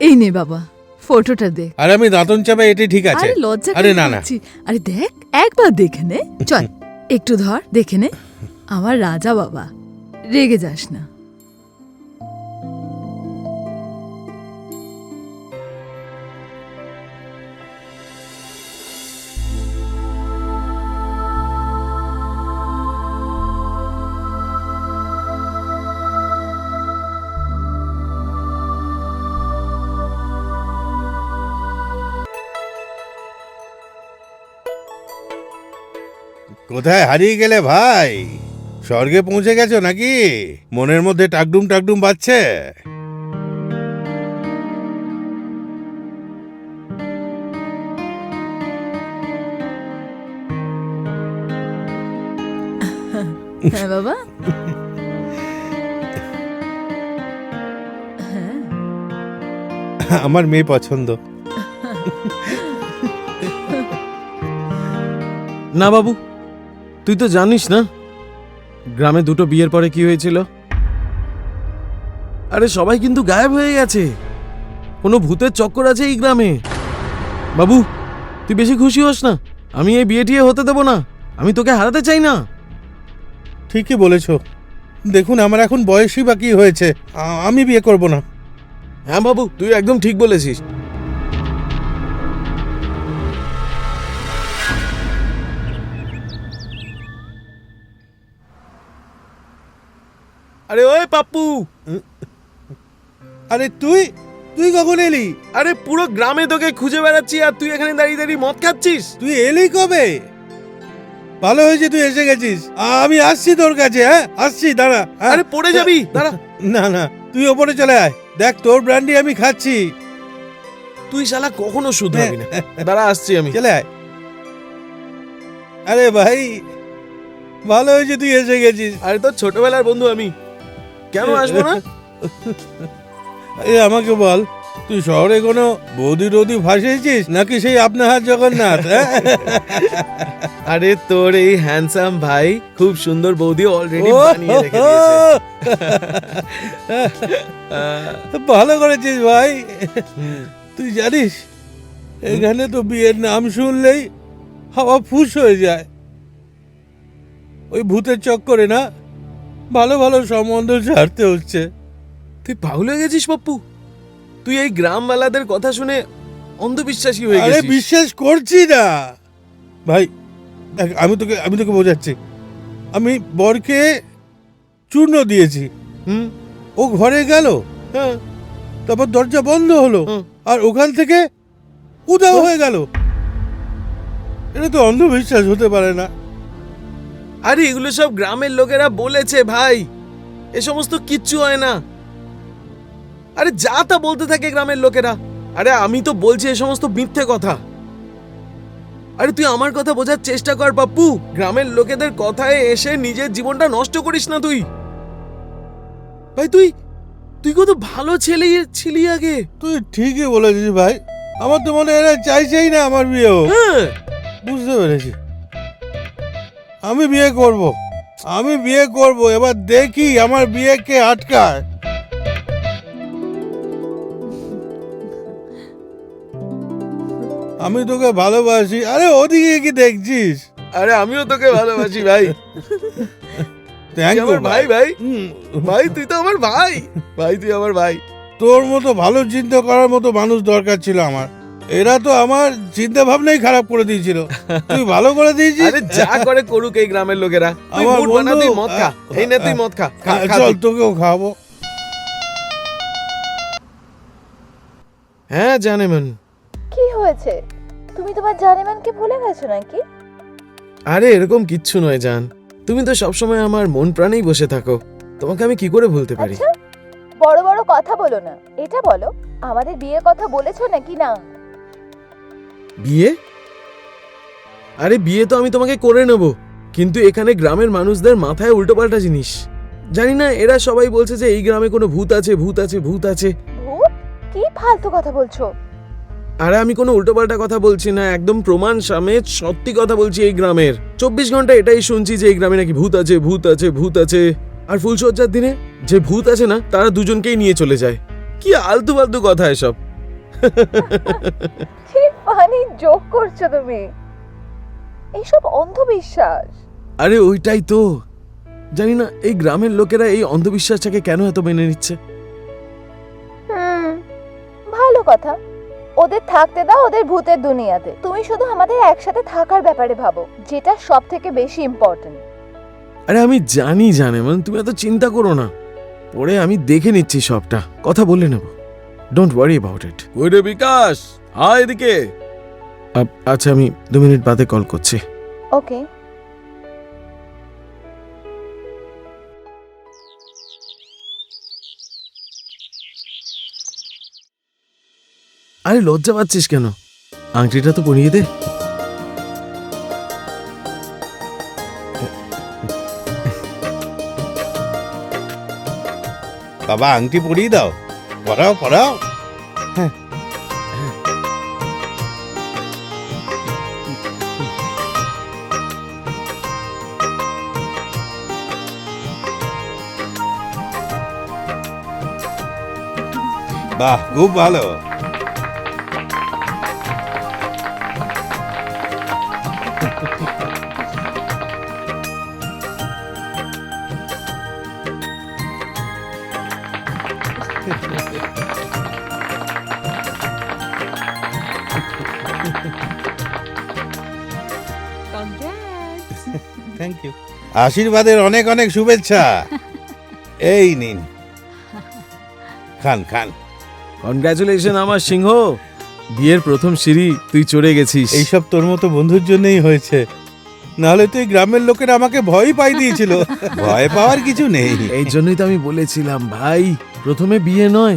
এই নে বাবা, ফটোটা দেখ। আর আমি দাঁতন চাবাই, এটি ঠিক আছে। আরে লজ্জা আরে কেন না, না। করছি? আরে দেখ, একবার দেখে নে। চল একটু ধর, দেখে নে। আমার রাজা বাবা, রেগে যাস না। কোথায় হারিয়ে গেলে ভাই? স্বর্গে পৌঁছে গেছো নাকি? মনের মধ্যে টাকডুম টাকডুম বাজছে। হ্যাঁ বাবা। আমার মেয়ে পছন্দ। না বাবু, তুই তো জানিস না গ্রামে দুটো বিয়ের পরে কি হয়েছিল। আরে সবাই কিন্তু গায়েব হয়ে গেছে। কোনো ভূতের চক্কর আছে এই গ্রামে। বাবু তুই বেশি খুশি হোস না। আমি এই বিয়ে টিয়ে হতে দেবো না। আমি তোকে হারাতে চাই না। ঠিকই বলেছো। দেখুন আমার এখন বয়সই বাকি হয়েছে, আমি বিয়ে করব না। হ্যাঁ বাবু, তুই একদম ঠিক বলেছিস। আরে ওই পাপ্পু, আরে তুই তুই কখন এলি? আরে পুরো গ্রামে তোকে খুঁজে বেড়াচ্ছি আর তুই এখানে দাঁড়িয়ে দাঁড়িয়ে মদ খাচ্ছিস। তুই এলি কবে? ভালো হয়েছে তুই এসে গেছিস। আমি আসছি তোর কাছে। হ্যাঁ আসছি, দাঁড়া। হ্যাঁ? আরে পড়ে যাবি, দাঁড়া। না না, তুই ওপরে চলে আয়। দেখ তোর ব্র্যান্ডি আমি খাচ্ছি। তুই শালা কখনো শুধরাবি না। দাঁড়া আসছি আমি। চলে আয়। আরে ভাই ভালো হয়েছে তুই এসে গেছিস। আরে তোর ছোটবেলার বন্ধু আমি, কেন আসবো না? এই আমাকে বল, তুই শহরে কোনো বৌদি টৌদি ফাঁসিয়েছিস নাকি সেই আপনার হাত জগন্নাথ? হ্যাঁ? আরে তোর এই হ্যান্ডসাম ভাই খুব সুন্দর বৌদি অলরেডি ও, বানিয়ে রেখে দিয়েছে। ভালো করেছিস ভাই। তুই জানিস এখানে তো বিয়ের নাম শুনলেই হাওয়া ফুস হয়ে যায়। ওই ভূতের চক্করে না ভালো ভালো সম্বন্ধ ছাড়তে হচ্ছে। তুই পাগল হয়ে গেছিস পাপ্পু। তুই এই গ্রামওয়ালাদের কথা শুনে অন্ধবিশ্বাসী হয়ে আরে গেছিস। বিশ্বাস করছি না ভাই। দেখ আমি তোকে বোঝাচ্ছি। আমি বরকে চূর্ণ দিয়েছি, হুম, ও ঘরে গেল, হ্যাঁ, তারপর দরজা বন্ধ হলো, হুম। আর ওখান থেকে উধাও হয়ে গেল। এটা তো অন্ধবিশ্বাস হতে পারে না। আরে এগুলো সব গ্রামের লোকেরা বলেছে ভাই, এ সমস্ত কিচ্ছু হয় না। আরে যা তা বলতে থাকে গ্রামের লোকেরা। আরে আমি তো বলছি এ সমস্ত মিথ্যে কথা। আরে তুই আমার কথা বোঝার চেষ্টা কর পাপ্পু। গ্রামের লোকেদের কথায় এসে নিজের জীবনটা নষ্ট করিস না তুই। ভাই তুই কত ভালো ছেলে ছিলি আগে। তুই ঠিকই বলেছিস ভাই। আমার তো মনে হয় এরা চাইছেই না আমার বিয়ে হোক। হ্যাঁ, বুঝতে পেরেছি। আমি বিয়ে করব। এবার দেখি আমার বিয়ে কে আটকায়। আমি তোকে ভালোবাসি। আরে ওদিকে কি দেখছিস? আরে আমিও তোকে ভালোবাসি ভাই। থ্যাংক তুই ইউ আমার ভাই ভাই ভাই, তুই তো আমার ভাই। ভাই তুই আমার ভাই। তোর মতো ভালো চিন্তা করার মতো মানুষ দরকার ছিল আমার। এরা তো আমার চিন্তা ভাবনাই খারাপ করে দিয়েছিল। তুই ভালো করে দিয়েছিস। আরে যা করে করুক এই গ্রামের লোকেরা। তুই আমার মুড বানা, তুই মদ খা। এই নে তুই মদ খা। খা, খা চল তুই। তোকেও খাবো। হ্যাঁ জানেমান। কি হয়েছে? তুমি তোমার জানেমানকে ভুলে গেছো নাকি? আরে এরকম কিচ্ছু নয় জান। তুমি তো সবসময় আমার মন প্রাণেই বসে থাকো। তোমাকে আমি কি করে ভুলতে পারি? আচ্ছা, বড় বড় কথা বলো না। এটা বলো, আমাদের বিয়ের কথা বলেছো নাকি না? বিয়ে? আরে বিয়ে তো আমি তোমাকে করে নেব, কিন্তু এখানে গ্রামের মানুষদের মাথায় উল্টোপাল্টা জিনিস। জানি না, এরা সবাই বলছে যে এই গ্রামে কোনো ভূত আছে, ভূত আছে, ভূত আছে। ভূত? কি ফালতু কথা বলছো? আরে আমি কোনো উল্টোপাল্টা কথা বলছি না, একদম প্রমাণ সমেত সত্যি কথা বলছি। এই গ্রামের 24 ঘন্টা এটাই শুনছি যে এই গ্রামে নাকি ভূত আছে, ভূত আছে, ভূত আছে। আর ফুলসজ্জার দিনে যে ভূত আছে না, তারা দুজনকেই নিয়ে চলে যায়। কি আলতু ফালতু কথা এসব। কি ফানি জোক করছো তুমি। এইসব অন্ধবিশ্বাস। আরে ওইটাই তো। জানি না এই গ্রামের লোকেরা এই অন্ধবিশ্বাসটাকে কেন এত মেনে নিচ্ছে। ভালো কথা। ওদের থাকতে দাও ওদের ভূতের দুনিয়াতে। তুমি শুধু আমাদের একসাথে থাকার ব্যাপারে ভাবো, যেটা সব থেকে বেশি ইম্পর্টেন্ট। আরে আমি জানি জানেমান, তুমি এত চিন্তা করো না। পরে আমি দেখে নিচ্ছি সবটা, কথা বলে নেব। Don't worry about it. ওই রে বিকাশ, আয় এদিকে। আচ্ছা আমি 2 মিনিট বাদে কল করছি। ওকে। আরে লজ্জা পাচ্ছিস কেন? আংটিটা তো পরিয়ে দে। বাবা আংটি পরিয়ে দাও, পরাও পরাও। বাহ, খুব ভালো। Thank you. আশীর্বাদের অনেক অনেক শুভেচ্ছা। এই নিন, খান খান। কনগ্রাচুলেশন আমার সিংহ, বিয়ের প্রথম সিঁড়ি তুই চড়ে গেছিস। এইসব তোর মতো বন্ধুর জন্যই হয়েছে, নাহলে তো এই গ্রামের লোকেরা আমাকে ভয় পাই দিয়েছিল। ভয় পাওয়ার কিছু নেই। এই জন্যই তো আমি বলেছিলাম ভাই, প্রথমে বিয়ে নয়,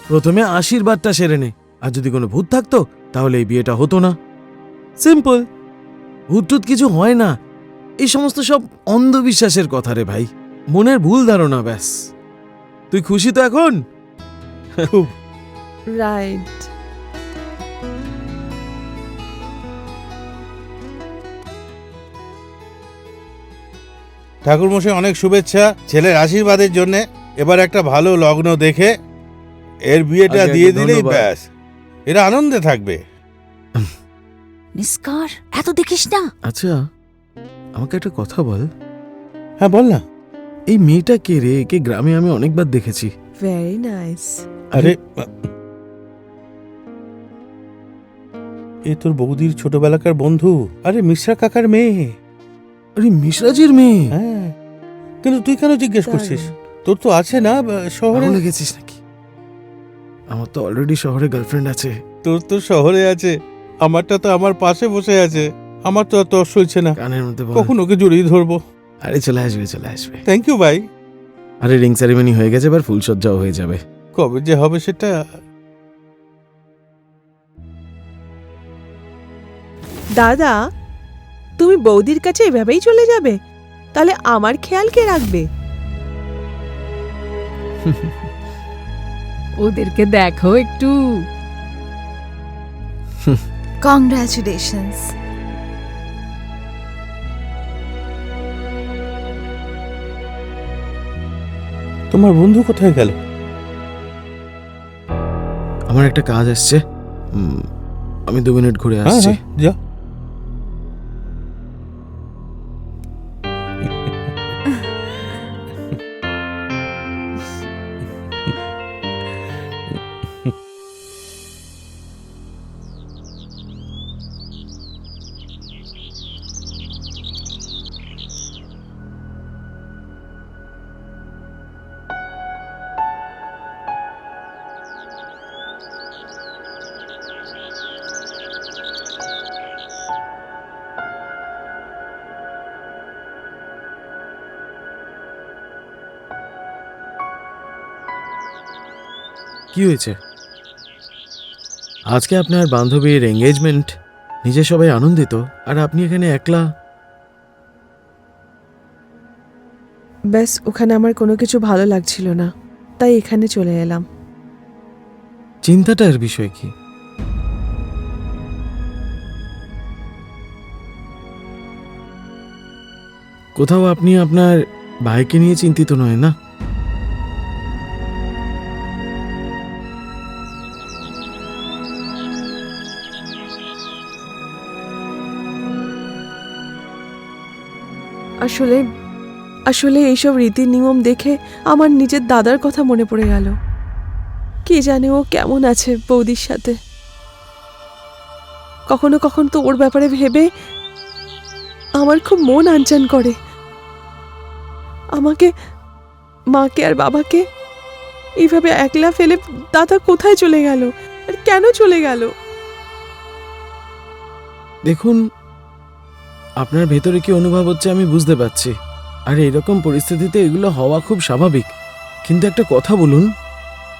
প্রথমে আশীর্বাদটা সেরে নে। আর যদি কোনো ভূত থাকতো তাহলে এই বিয়েটা হতো না। সিম্পল। ভূত টুত কিছু হয় না, এই সমস্ত সব অন্ধবিশ্বাসের কথা রে ভাই, মনের ভুল ধারণা ব্যাস। তুই খুশি তো এখন? খুব। রাইট। ঠাকুরমশাই অনেক শুভেচ্ছা ছেলের আশীর্বাদের জন্য। এবার একটা ভালো লগ্ন দেখে এর বিয়েটা আগে দিয়ে আগে দিলেই ধন্যবাদ। ব্যাস, এরা আনন্দে থাকবে। নিষ্কার, এত দেখিস না। আচ্ছা, আমাকে একটা কথা বল, হ্যাঁ বল না। এই মেয়েটা কে রে? একে গ্রামে আমি অনেকবার দেখেছি। Very nice. আরে এ তোর বৌদির ছোটবেলাকার বন্ধু, আরে মিশ্রা কাকার মেয়ে। আরে মিশ্রাজির মেয়ে? হ্যাঁ, কিন্তু তুই কেন জিজ্ঞেস করছিস? তোর তো আছে না শহরে। ভুলে গেছিস নাকি? আমার তো অলরেডি শহরে গার্লফ্রেন্ড আছে। তোর তো শহরে আছে, আমারটা তো আমার পাশে বসে আছে। আমার তো অত সইছে না, কানের মধ্যে বল। কখন ওকে জড়িয়ে ধরবো। আরে চলে আসবে, চলে আসবে। থ্যাংক ইউ ভাই। আরে রিং সেরিমনি হয়ে গেছে, এবার ফুলসজ্জাও হয়ে যাবে। কবে যে হবে সেটা। দাদা, তুমি বৌদির কাছে এভাবেই চলে যাবে? তাহলে আমার খেয়াল কে রাখবে? ওদেরকে দেখো একটু। কংগ্রাচুলেশনস। তোমার বন্ধু কোথায় গেল? আমার একটা কাজ আসছে, আমি 2 মিনিট ঘুরে হ্যাঁ আসছি। হ্যাঁ, যা। কি হয়েছে? আজকে আপনার বান্ধবীর এঙ্গেজমেন্ট, নিজে সবাই আনন্দিত, আর আপনি এখানে একলা। ব্যাস, ওখানে আমার কোনো কিছু ভালো লাগছিল না, তাই এখানে চলে এলাম। চিন্তাটার বিষয় কি? কোথাও আপনি আপনার ভাইকে নিয়ে চিন্তিত নয় না? আসলে আসলে এইসব রীতি নিয়ম দেখে আমার নিজের দাদার কথা মনে পড়ে গেল। কে জানে ও কেমন আছে বৌদির সাথে। কখনো কখনো তো ওর ব্যাপারে ভেবে আমার খুব মন আনচান করে। আমাকে, মাকে আর বাবাকে এইভাবে একলা ফেলে দাদা কোথায় চলে গেল, আর কেন চলে গেল? দেখুন, আপনার ভেতরে কি অনুভব হচ্ছে আমি বুঝতে পারছি, আর এরকম পরিস্থিতিতে এগুলো হওয়া খুব স্বাভাবিক। কিন্তু একটা কথা বলুন,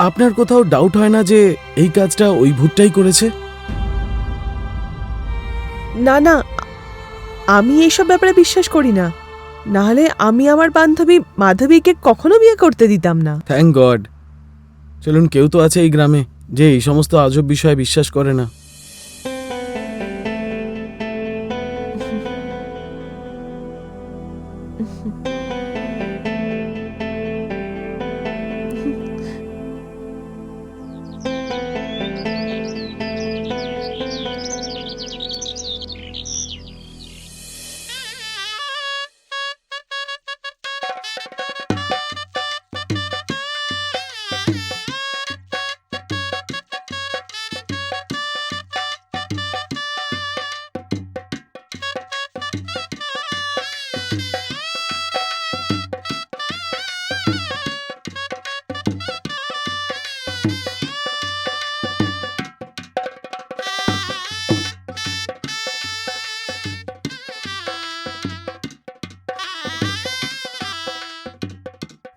আপনার কোথাও ডাউট হয় না যে এই কাজটা ওই ভূতটাই করেছে? না না, আমি এইসব ব্যাপারে বিশ্বাস করি না। নাহলে আমি আমার বান্ধবী মাধবীকে কখনো বিয়ে করতে দিতাম না। Thank god. চলুন, কেউ তো আছে এই গ্রামে যে এই সমস্ত আজব বিষয়ে বিশ্বাস করে না।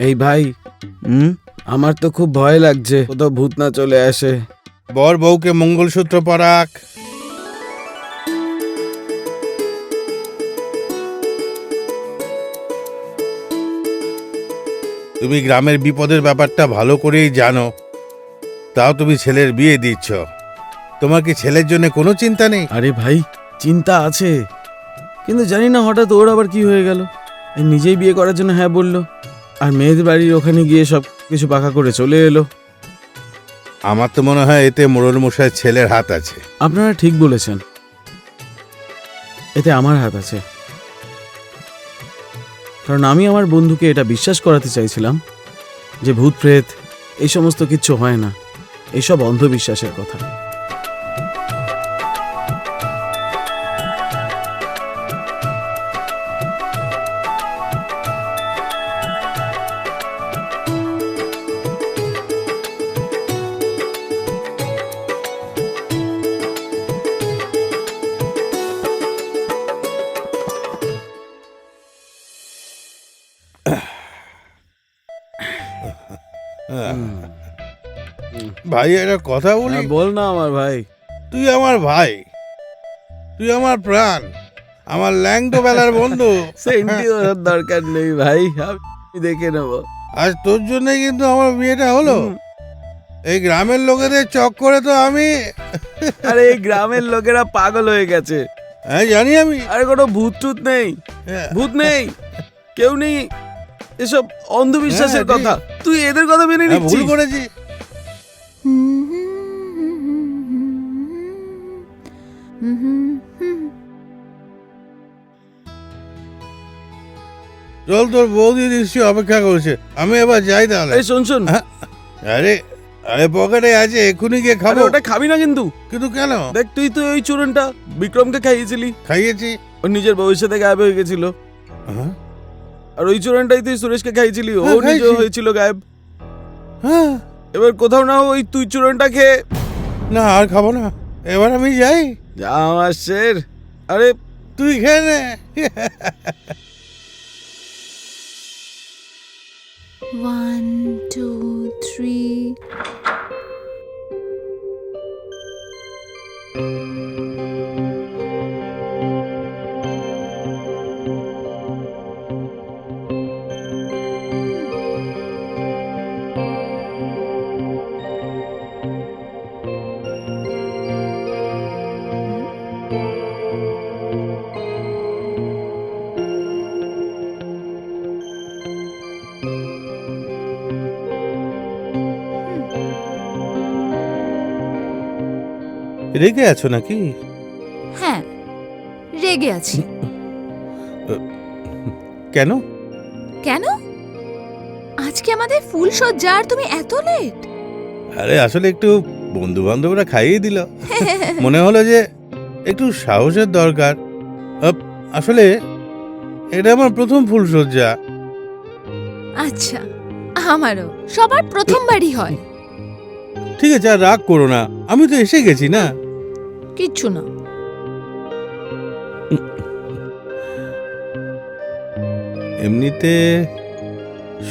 এই ভাই, আমার তো খুব ভয় লাগছে কোথাও ভূত না চলে আসে। বর বউকে মঙ্গলসূত্র পরাক। তুমি গ্রামের বিপদের ব্যাপারটা ভালো করেই জানো, তাও তুমি ছেলের বিয়ে দিচ্ছ। তোমার কি ছেলের জন্য কোনো চিন্তা নেই? আরে ভাই, চিন্তা আছে, কিন্তু জানি না হঠাৎ ওর আবার কি হয়ে গেল। এই নিজেই বিয়ে করার জন্য হ্যাঁ বললো, আর মেয়েদের বাড়ির ওখানে গিয়ে সব কিছু পাকা করে চলে এলো। আমার তো মনে হয় এতে মোড়ল মশাইয়ের ছেলের হাত আছে। আপনারা ঠিক বলেছেন, এতে আমার হাত আছে। কারণ আমি আমার বন্ধুকে এটা বিশ্বাস করাতে চাইছিলাম যে ভূত প্রেত এই সমস্ত কিচ্ছু হয় না, এইসব অন্ধবিশ্বাসের কথা। ভাই একটা কথা বলি? হ্যাঁ, বল না আমার ভাই। তুই আমার ভাই, তুই আমার প্রাণ, আমার ল্যাংটো বেলার বন্ধু। সেন্টি ওর দরকার নেই ভাই, আমি দেখে নেব। আজ তোর জন্যই কিন্তু আমার বিয়েটা হলো। এই গ্রামের লোকেদের চক্করে তো আমি আরে এই গ্রামের লোকেরা পাগল হয়ে গেছে। হ্যাঁ জানি আমি। আরে কোনো ভূত টুত নেই, হ্যাঁ। ভূত নেই, কেউ নেই, এসব অন্ধবিশ্বাসের হ্যাঁ, কথা। তুই এদের কথা মেনে হ্যাঁ, ভুল নিচ্ছিস। করেছি। চল, তোর বৌদি নিশ্চয়ই অপেক্ষা করছে। আমি এবার যাই তাহলে। এই শোন শোন, হ্যাঁ, আরে আরে পকেটে আছে, এক্ষুনি গিয়ে আরে খাবো। ওটা খাবি না কিন্তু। কিন্তু কেন? দেখ, তুই তো ওই চূরণটা বিক্রমকে খাইয়েছিলি, খাইয়েছি। ও নিজের বউয়ের সাথে গায়েব হয়ে গেছিল। হ্যাঁ, আর ওই চূরণটাই তুই সুরেশকে খাইয়েছিলি, ও হ্যাঁ, নিজেও খাইয়েছি। হয়েছিল গায়েব। হ্যাঁ। এবার কোথাও না ওই তুই চূরণটা খেয়ে। না, আর খাবো না, এবার আমি যাই। যা আমার শের। আরে তুই খেয়ে নে। One, two, three. রেগে আছো নাকি? হ্যাঁ, রেগে আছি। কেন? কেন? আজকে আমাদের ফুল সজ্জা আর তুমি এত লেট? আরে আসলে একটু বন্ধু বান্ধবরা খাইয়ে দিল, মনে হলো যে একটু সাহসের দরকার। আসলে এটা আমার প্রথম ফুলসজ্জা। আচ্ছা, আমারও সবার প্রথমবারই হয়। ঠিক আছে, আর রাগ করো না, আমি তো এসে গেছি না। কিচ্ছু না। এমনিতে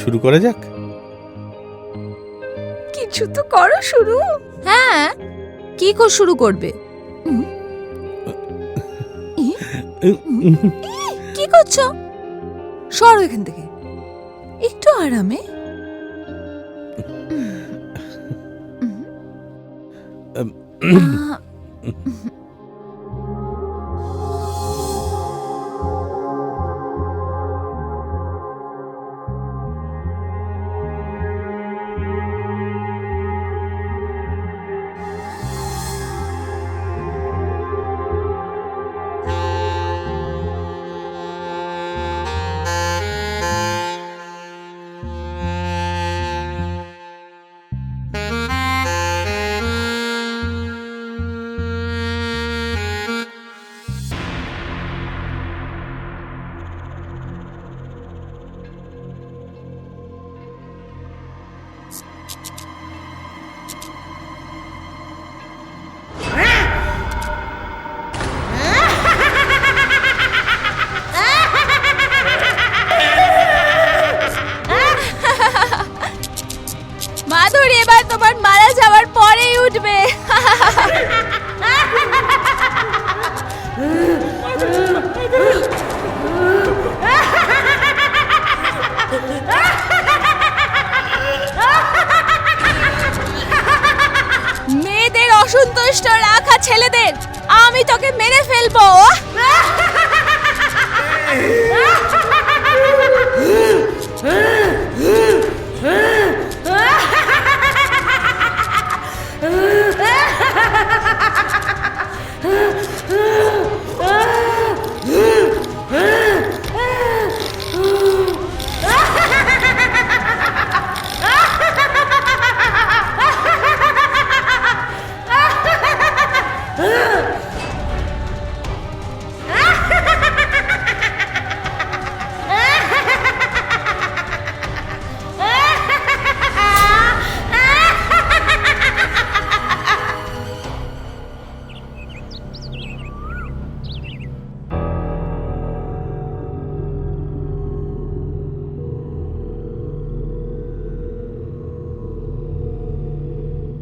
শুরু করা যাক। কি কিছু তো করো শুরু। হ্যাঁ, কি শুরু করবে? কি করছো? সরো এখান থেকে, একটু আরামে। মাধুরী এবার তোমার মারা যাওয়ার পরেই উঠবে। মেয়েদের অসন্তুষ্ট রাখা ছেলেদের আমি তোকে মেরে ফেলবো।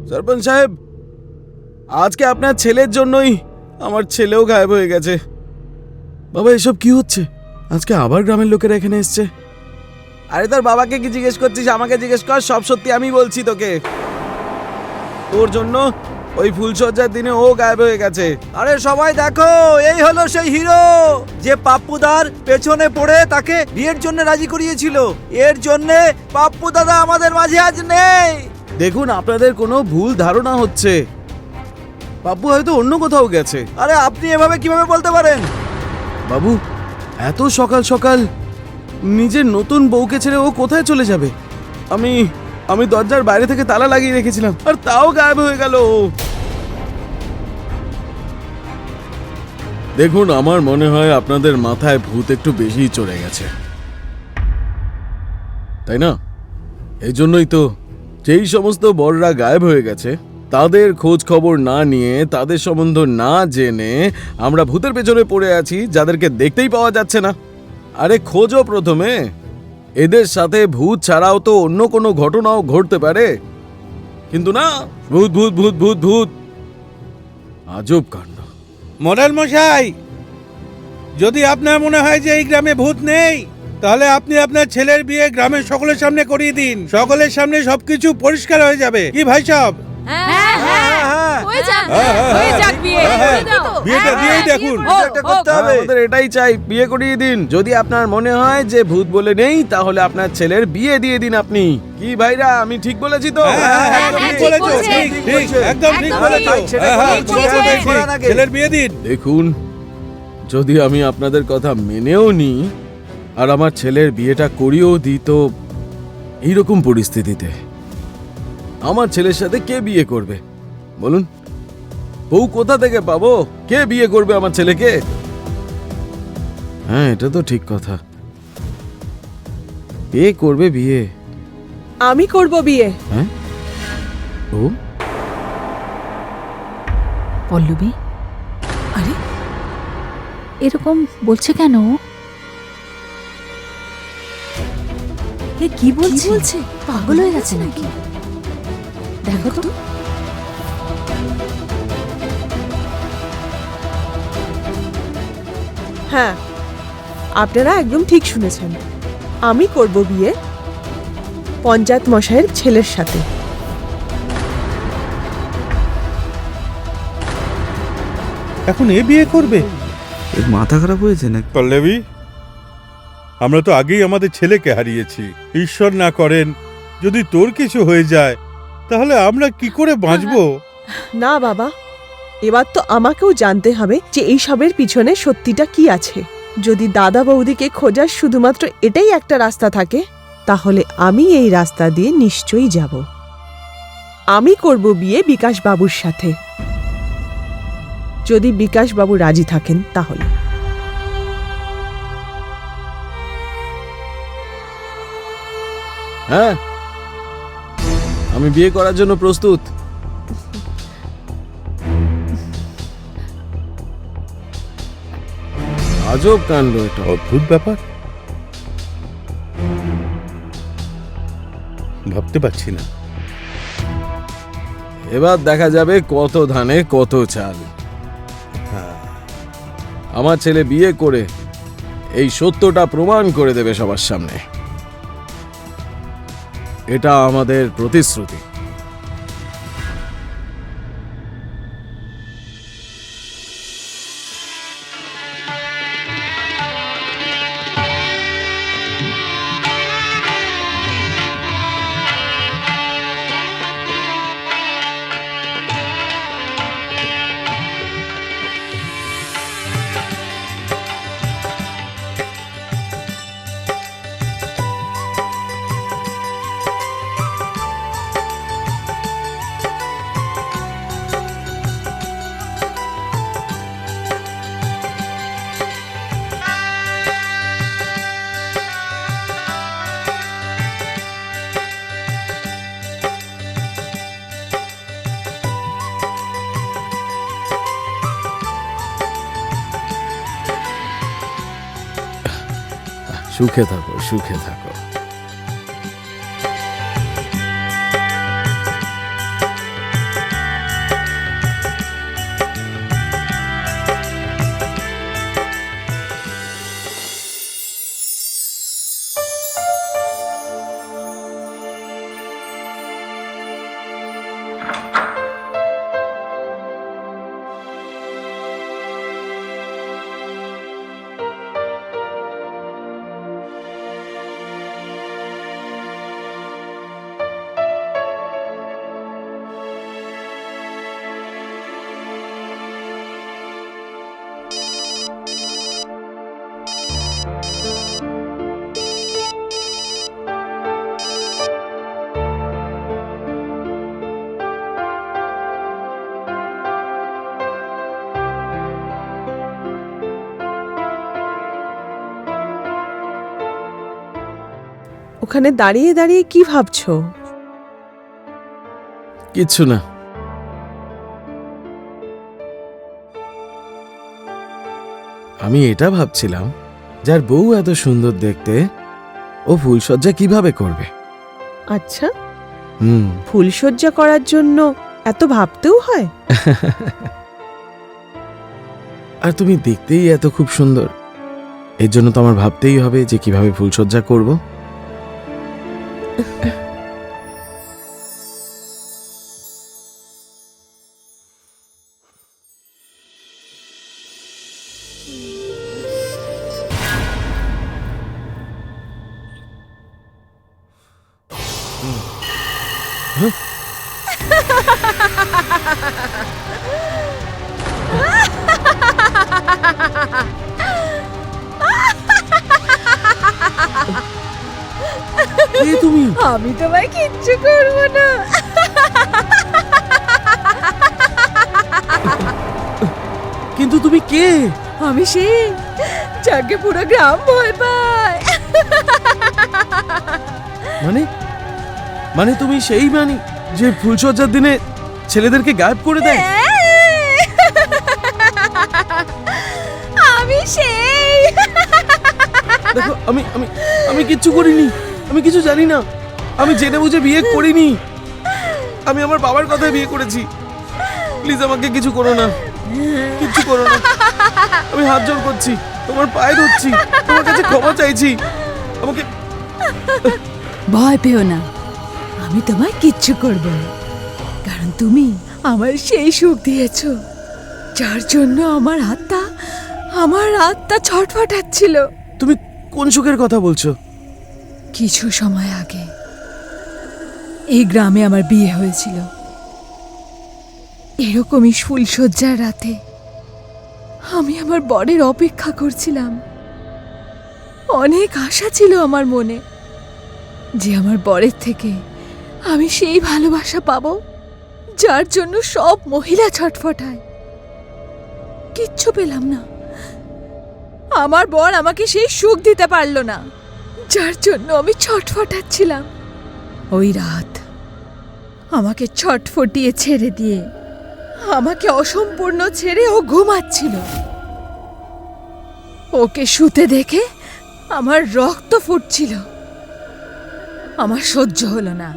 সরপঞ্চ সাহেব, আজকে আপনার ছেলের জন্যই আমার ছেলেও গায়েব হয়ে গেছে। বাবা, এসব কি হচ্ছে? আজকে আবার গ্রামের লোকেরা এখানে এসছে। আরে তোর বাবাকে কি জিজ্ঞেস করছিস? আমাকে জিজ্ঞেস কর, সব সত্যি আমি বলছি তোকে। তোর জন্য ওই ফুলসজ্জার দিনে ও গায়েব হয়ে গেছে। আরে সবাই দেখো, এই হলো সেই হিরো যে পাপ্পুদার পেছনে পড়ে তাকে বিয়ের জন্য রাজি করিয়েছিল। এর জন্য পাপ্পু দাদা আমাদের মাঝে আজ নেই। দেখুন, আপনাদের কোনো ভুল ধারণা হচ্ছে। বাবু হয়তো অন্য কোথাও গেছে। আরে আপনি এভাবে কিভাবে বলতে পারেন? বাবু, এত সকাল সকাল নিজের নতুন বউকে ছেড়ে ও কোথায় চলে যাবে? আমি দরজার বাইরে থেকে তালা লাগিয়ে রেখেছিলাম, আর তাও গায়েব হয়ে গেল ও। দেখুন, আমার মনে হয় আপনাদের মাথায় ভূত একটু বেশিই চড়ে গেছে, তাই না? এই জন্যই তো যেই সমস্ত বড়রা গায়েব হয়ে গেছে তাদের খোঁজ খবর না নিয়ে, তাদের সম্বন্ধ না জেনে আমরা ভূতের পেছনে পড়ে আছি, যাদেরকে দেখতেই পাওয়া যাচ্ছে না। আরে খোঁজো প্রথমে, এদের সাথে ভূত ছাড়াও তো অন্য কোনো ঘটনাও ঘটতে পারে। কিন্তু না, ভূত ভূত ভূত ভূত ভূত, আজব কাণ্ড। মডেল মশাই, যদি আপনার মনে হয় যে এই গ্রামে ভূত নেই, তাহলে আপনি আপনার ছেলের বিয়ে গ্রামের সকলের সামনে করিয়ে দিন। সকলের সামনে সবকিছু পরিষ্কার হয়ে যাবে। কি ভাই সাহেব? বিয়েটা দিয়েই দেখুন। আমাদের এটাই চাই, বিয়ে করিয়ে দিন। যদি আপনার মনে হয় যে ভূত বলে নেই, তাহলে আপনার ছেলের বিয়ে দিয়ে দিন আপনি। কি ভাইরা, আমি ঠিক বলেছি তো? ছেলের বিয়ে দিন। দেখুন, যদি আমি আপনাদের কথা মেনেও নিই আর আমার ছেলের বিয়েটা করিয়েও দিই, তো এইরকম পরিস্থিতিতে আমার ছেলের সাথে কে বিয়ে করবে বলুন? বউ কোথা থেকে পাবো? কে বিয়ে করবে আমার ছেলেকে? হ্যাঁ, এটা তো ঠিক কথা। কে করবে বিয়ে? আমি করব বিয়ে। হ্যাঁ? ও পল্লবী, আরে এরকম বলছে কেন? এ কি বলছে? পাগল হয়ে গেছে নাকি? দেখো তো। হ্যাঁ, আপনারা একদম ঠিক শুনেছেন। আমি করব বিয়ে পঞ্চায়েত মশাইয়ের ছেলের সাথে। এখন এ বিয়ে করবে? এর মাথা খারাপ হয়েছে নাকি? পল্লবী, আমরা তো আগেই আমাদের ছেলেকে হারিয়েছি। ঈশ্বর না করেন যদি তোর কিছু হয়ে যায়, তাহলে আমরা কি করে বাঁচবো? না বাবা, এবার তো আমাকেও জানতে হবে যে এই সবের পিছনে সত্যিটা কি আছে। যদি দাদা বৌদিকে খোঁজার শুধুমাত্র এটাই একটা রাস্তা থাকে, তাহলে আমি এই রাস্তা দিয়ে নিশ্চয়ই যাব। আমি করব বিয়ে বিকাশ বাবুর সাথে, যদি বিকাশ বাবু রাজি থাকেন তাহলে। হ্যাঁ, আমি বিয়ে করার জন্য প্রস্তুত। আজব কাণ্ড এটা। অদ্ভুত ব্যাপার, ভাবতে পারছি না। এবার দেখা যাবে কত ধানে কত চাল। আমার ছেলে বিয়ে করে এই সত্যটা প্রমাণ করে দেবে সবার সামনে। এটা আমাদের প্রতিশ্রুতি। সুখে থাকো, সুখে থাকো। ওখানে দাঁড়িয়ে দাঁড়িয়ে কি ভাবছো? কিচ্ছু না। আমি এটা ভাবছিলাম, যার বউ এত সুন্দর দেখতে, ও ফুলসজ্জা কিভাবে করবে। আচ্ছা, হুম। ফুলসজ্জা করার জন্য এত ভাবতেও হয়? আর তুমি দেখতেই এত খুব সুন্দর, এর জন্য তো আমার ভাবতেই হবে যে কিভাবে ফুলসজ্জা করব। কে তুমি? আমি তোমায় কিচ্ছু করব না। কিন্তু তুমি কে? আমি সে যাকে পুরো গ্রাম ভয় পায়। মানে মানে তুমি সেই মানি যে ফুলসজ্জার দিনে ছেলেদেরকে গায়েব করে দেয়? আমি সেই। দেখো, আমি আমি আমি কিচ্ছু করিনি, আমি কিছু জানি না, আমি জেনে বুঝে বিয়ে করিনি। আমি আমার বাবার কথায় বিয়ে করেছি। প্লিজ আমাকে কিছু করো না, কিছু করো না। আমি হাত জোড় করছি, তোমার পায়ে ধরছি, তোমার কাছে ক্ষমা চাইছি। আমাকে ভয় পেও না, আমি তোমায় কিচ্ছু করব না, কারণ তুমি আমার সেই সুখ দিয়েছো যার জন্য আমার আত্মা ছটফটাচ্ছিল। তুমি কোন সুখের কথা বলছো? কিছু সময় আগে এই গ্রামে আমার বিয়ে হয়েছিল। এরকমই ফুলশয্যার রাতে আমি আমার বরের অপেক্ষা করছিলাম। অনেক আশা ছিল আমার মনে যে আমার বরের থেকে আমি সেই ভালোবাসা পাবো যার জন্য সব মহিলা ছটফটায়। কিচ্ছু পেলাম না। আমার বর আমাকে সেই সুখ দিতে পারলো না যার জন্য আমি ছটফটাচ্ছিলাম। ওই রাত আমাকে ছটফটিয়ে ছেড়ে দিয়ে, আমাকে অসম্পূর্ণ ছেড়ে ও ঘুমাচ্ছিল। ওকে শুতে দেখে আমার রক্ত ফুটছিল। আমার সহ্য হলো না,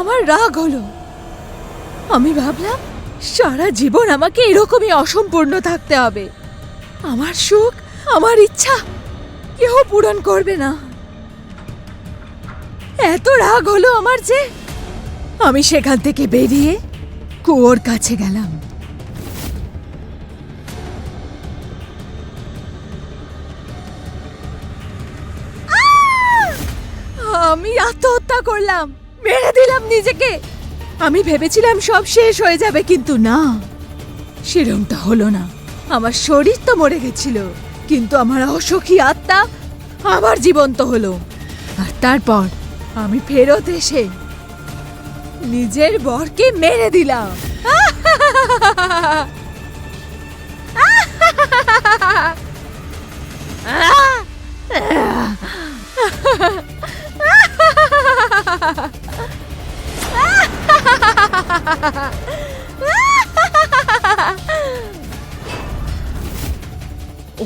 আমার রাগ হলো। আমি ভাবলাম সারা জীবন আমাকে এরকমই অসম্পূর্ণ থাকতে হবে। আমার সুখ, আমার ইচ্ছা কেউ পূরণ করবে না। এত রাগ হলো আমার যে আমি সেখান থেকে বেরিয়ে কুয়োর কাছে গেলাম। আমি আত্মহত্যা করলাম, মেরে দিলাম নিজেকে। আমি ভেবেছিলাম সব শেষ হয়ে যাবে, কিন্তু না, সেরকমটা হলো না। আমার শরীর তো মরে গেছিল, কিন্তু আমার অসুখী আত্মা আবার জীবন্ত হলো। আর তারপর আমি ফেরত এসে নিজের বরকে মেরে দিলাম।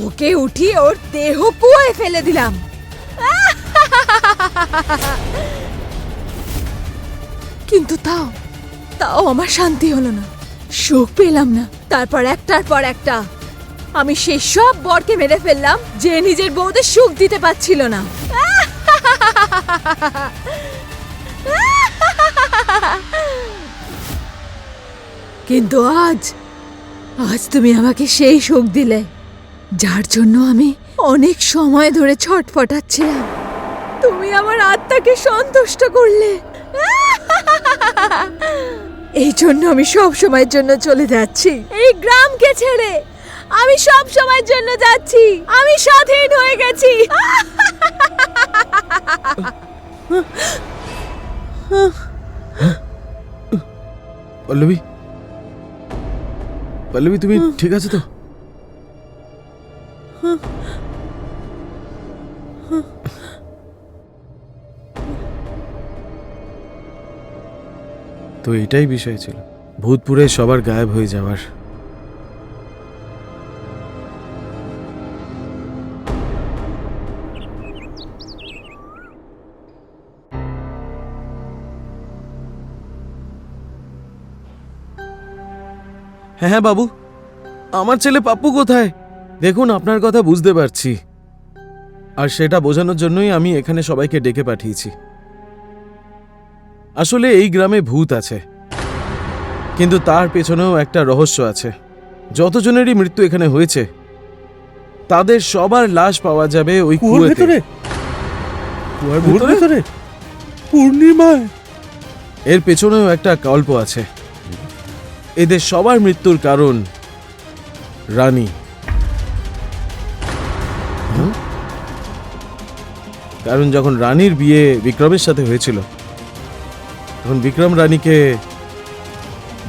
ওকে উঠিয়ে ওর দেহ কুয়োয় ফেলে দিলাম। কিন্তু তাও আমার শান্তি হলো না, সুখ পেলাম না। তারপর একটার পর একটা আমি সেই সব বরকে মেরে ফেললাম যে নিজের বউদের সুখ দিতে পারছিল না। কিন্তু আজ তুমি আমাকে সেই সুখ দিলে যার জন্য আমি অনেক সময় ধরে ছটফটাচ্ছিলাম। তুমি আমার আত্মাকে সন্তুষ্ট করলে। এই জন্য আমি সব সময়ের জন্য চলে যাচ্ছি এই গ্রামকে ছেড়ে। আমি সব সময়ের জন্য যাচ্ছি, আমি স্বাধীন হয়ে গেছি। পল্লবী, পল্লবী তুমি ঠিক আছে তো? তো এটাই বিষয় ছিল, ভূতপুরে সবার গায়েব হয়ে যাওয়ার। হ্যাঁ হ্যাঁ বাবু, আমার ছেলে পাপ্পু কোথায়? দেখুন, আপনার কথা বুঝতে পারছি, আর সেটা বোঝানোর জন্যই আমি এখানে সবাইকে ডেকে পাঠিয়েছি। আসলে এই গ্রামে ভূত আছে, কিন্তু তার পেছনেও একটা রহস্য আছে। যতজনেরই মৃত্যু এখানে হয়েছে তাদের সবার লাশ পাওয়া যাবে ওই কুয়োর কুয়োতে। ভেতরে? কুয়োর কুয়োর ভেতরে? ভেতরে পূর্ণিমায়? এর পেছনেও একটা গল্প আছে। এদের সবার মৃত্যুর কারণ রানী। কারণ যখন রানীর বিয়ে বিক্রমের সাথে হয়েছিল তখন বিক্রম রানীকে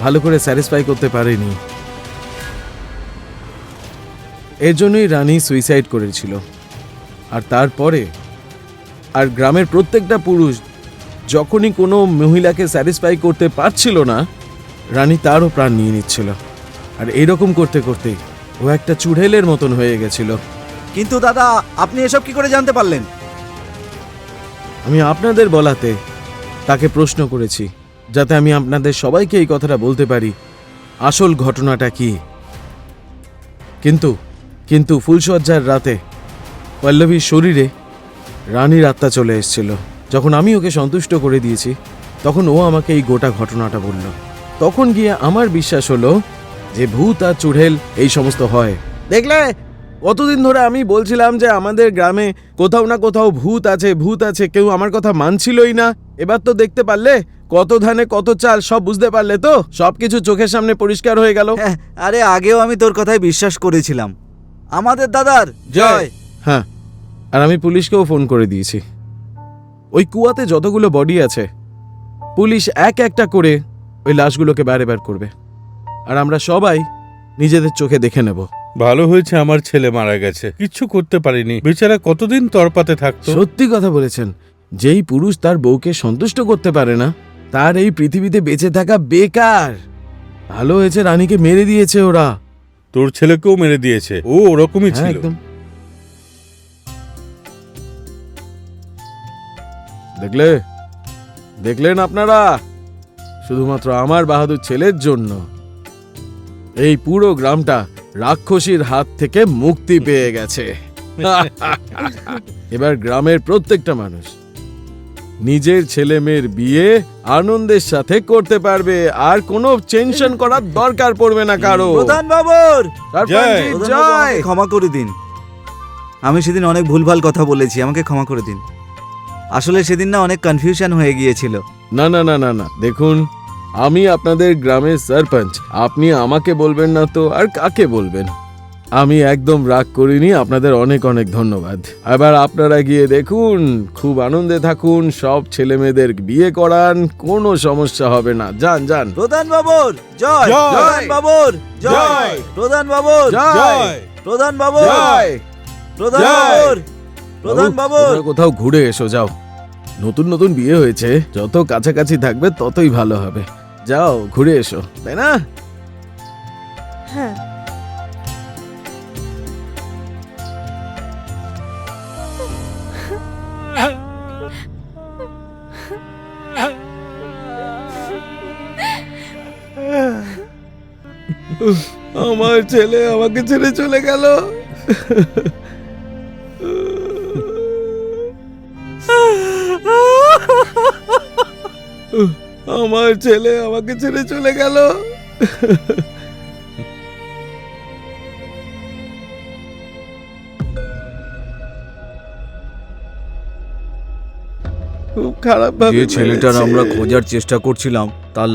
ভালো করে স্যাটিসফাই করতে পারেনি। এর জন্যই রানী সুইসাইড করেছিল। আর তারপরে আর গ্রামের প্রত্যেকটা পুরুষ যখনই কোনো মহিলাকে স্যাটিসফাই করতে পারছিল না, রানী তারও প্রাণ নিয়ে নিচ্ছিল। আর এইরকম করতে করতে ও একটা চুড়েলের মতন হয়ে গেছিল। কিন্তু দাদা, আপনি এসব কি করে জানতে পারলেন? আমি আপনাদের বলাতে তাকে প্রশ্ন করেছি যাতে আমি আপনাদের সবাইকে এই কথাটা বলতে পারি আসল ঘটনাটা কি। কিন্তু কিন্তু ফুলসজ্জার রাতে পল্লবীর শরীরে রানীর আত্মা চলে এসেছিল। যখন আমি ওকে সন্তুষ্ট করে দিয়েছি তখন ও আমাকে এই গোটা ঘটনাটা বলল। তখন গিয়ে আমার বিশ্বাস হলো যে ভূত আর চুড়েল এই সমস্ত হয়। দেখলে কতদিন ধরে আমি বলছিলাম যে আমাদের গ্রামে কোথাও না কোথাও ভূত আছে ভূত আছে, কেউ আমার কথা মানছিলই না। এবার তো দেখতে পারলে, কত ধানে কত চাল, সব বুঝতে পারলে তো, সবকিছু চোখের সামনে পরিষ্কার হয়ে গেল। হ্যাঁ, আরে আগেও আমি তোর কথায় বিশ্বাস করেছিলাম। আমাদের দাদার জয়। হ্যাঁ, আর আমি পুলিশকেও ফোন করে দিয়েছি। ওই কুয়াতে যতগুলো বডি আছে পুলিশ এক একটা করে ওই লাশগুলোকে বার করবে, আর আমরা সবাই নিজেদের চোখে দেখে নেব। ভালো হয়েছে আমার ছেলে মারা গেছে, কিচ্ছু করতে পারিনি, বেচারা কতদিন তরপাতে থাকতো। সত্যি কথা বলেছেন, যেই পুরুষ তার বউকে সন্তুষ্ট করতে পারে না তার এই পৃথিবীতে বেঁচে থাকা বেকার। ভালো হয়েছে রানীকে মেরে দিয়েছে ওরা। তোর ছেলেকেও মেরে দিয়েছে, ও ওরকমই হ্যাঁ, ছিল। একদম। দেখলেন আপনারা, শুধুমাত্র আমার বাহাদুর ছেলের জন্য এই পুরো গ্রামটা রাক্ষসীর হাত থেকে মুক্তি পেয়ে গেছে। এবার গ্রামের প্রত্যেকটা মানুষ নিজের ছেলে মেয়ের বিয়ে আনন্দের সাথে করতে পারবে, আর কোনো টেনশন করার দরকার পড়বে না কারো। প্রধান বাবুর সরপঞ্চজি, প্রধান বাবু, জয়। আমাকে ক্ষমা করে দিন। আমি সেদিন অনেক ভুলভাল কথা বলেছি, আমাকে ক্ষমা করে দিন। আসলে সেদিন না অনেক কনফিউশন হয়ে গিয়েছিল। না না না না না, দেখুন আমি আপনাদের গ্রামের সরপঞ্চ, আপনি আমাকে বলবেন না তো আর কাকে বলবেন? আমি একদম রাগ করিনি, আপনাদের অনেক অনেক ধন্যবাদ। এবার আপনারা গিয়ে দেখুন, খুব আনন্দে থাকুন, সব ছেলে মেয়েদের বিয়ে করান, কোনো সমস্যা হবে না। যান যান। প্রধান বাবুর জয়। জয়। প্রধান বাবুর জয়। প্রধান বাবুর জয়। প্রধান বাবুর জয়। প্রধান জয়। বাবুর প্রধান বাবু, বাবুর তোমরা কোথাও ঘুরে এসো, যাও। নতুন নতুন বিয়ে হয়েছে, যত কাছাকাছি থাকবে ততই ভালো হবে। যাও ঘুরে এসো, তাই না? হ্যাঁ, আমার ছেলে আমাকে ছেড়ে চলে গেল। আমার ছেলে আমাকে ছেড়ে চলে গেল। খুব খারাপ ভাবে যে ছেলেটার মেরেছে। আমরা খোঁজার চেষ্টা করছিলাম তার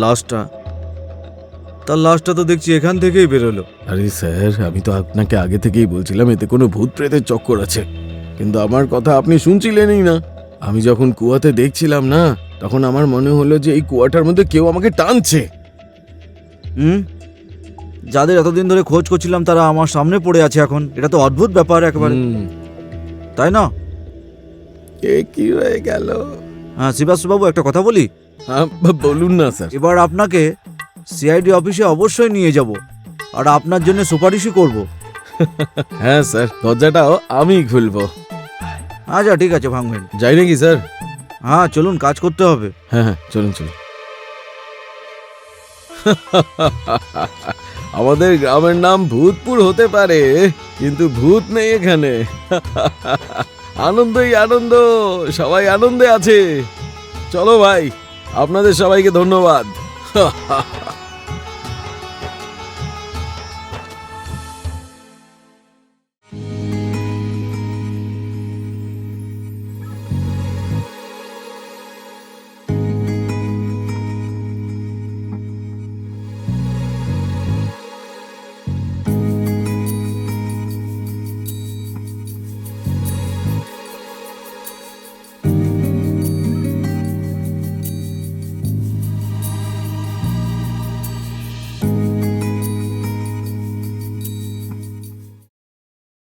লাশটা তো দেখছি এখান থেকেই বেরোলো। আরে স্যার, আমি তো আপনাকে আগে থেকেই বলছিলাম এতে কোনো ভূত প্রেতের চক্কর আছে, কিন্তু আমার কথা আপনি শুনছিলেনই না। আমি যখন কুয়াতে দেখছিলাম না, তখন আমার মনে হলো যে এই কুয়াটার মধ্যে কেউ আমাকে টানছে। যাদের এতদিন ধরে খোঁজ করছিলাম তারা আমার সামনে পড়ে আছে এখন। এটা তো অদ্ভুত ব্যাপার একেবারে, তাই না? এ কি হয়ে গেল? হ্যাঁ শিবাসবাবু, একটা কথা বলি। বলুন না স্যার। এবার আপনাকে সিআইডি অফিসে অবশ্যই নিয়ে যাব, আর আপনার জন্য সুপারিশই করব। হ্যাঁ স্যার, দরজাটাও আমি খুলবো। আচ্ছা ঠিক আছে, ভাঙবেন। যাই নাকি স্যার? হ্যাঁ চলুন, কাজ করতে হবে। হ্যাঁ হ্যাঁ, চলুন চলুন। আমাদের গ্রামের নাম ভূতপুর হতে পারে, কিন্তু ভূত নেই এখানে। আনন্দই আনন্দ, সবাই আনন্দে আছে। চলো ভাই, আপনাদের সবাইকে ধন্যবাদ।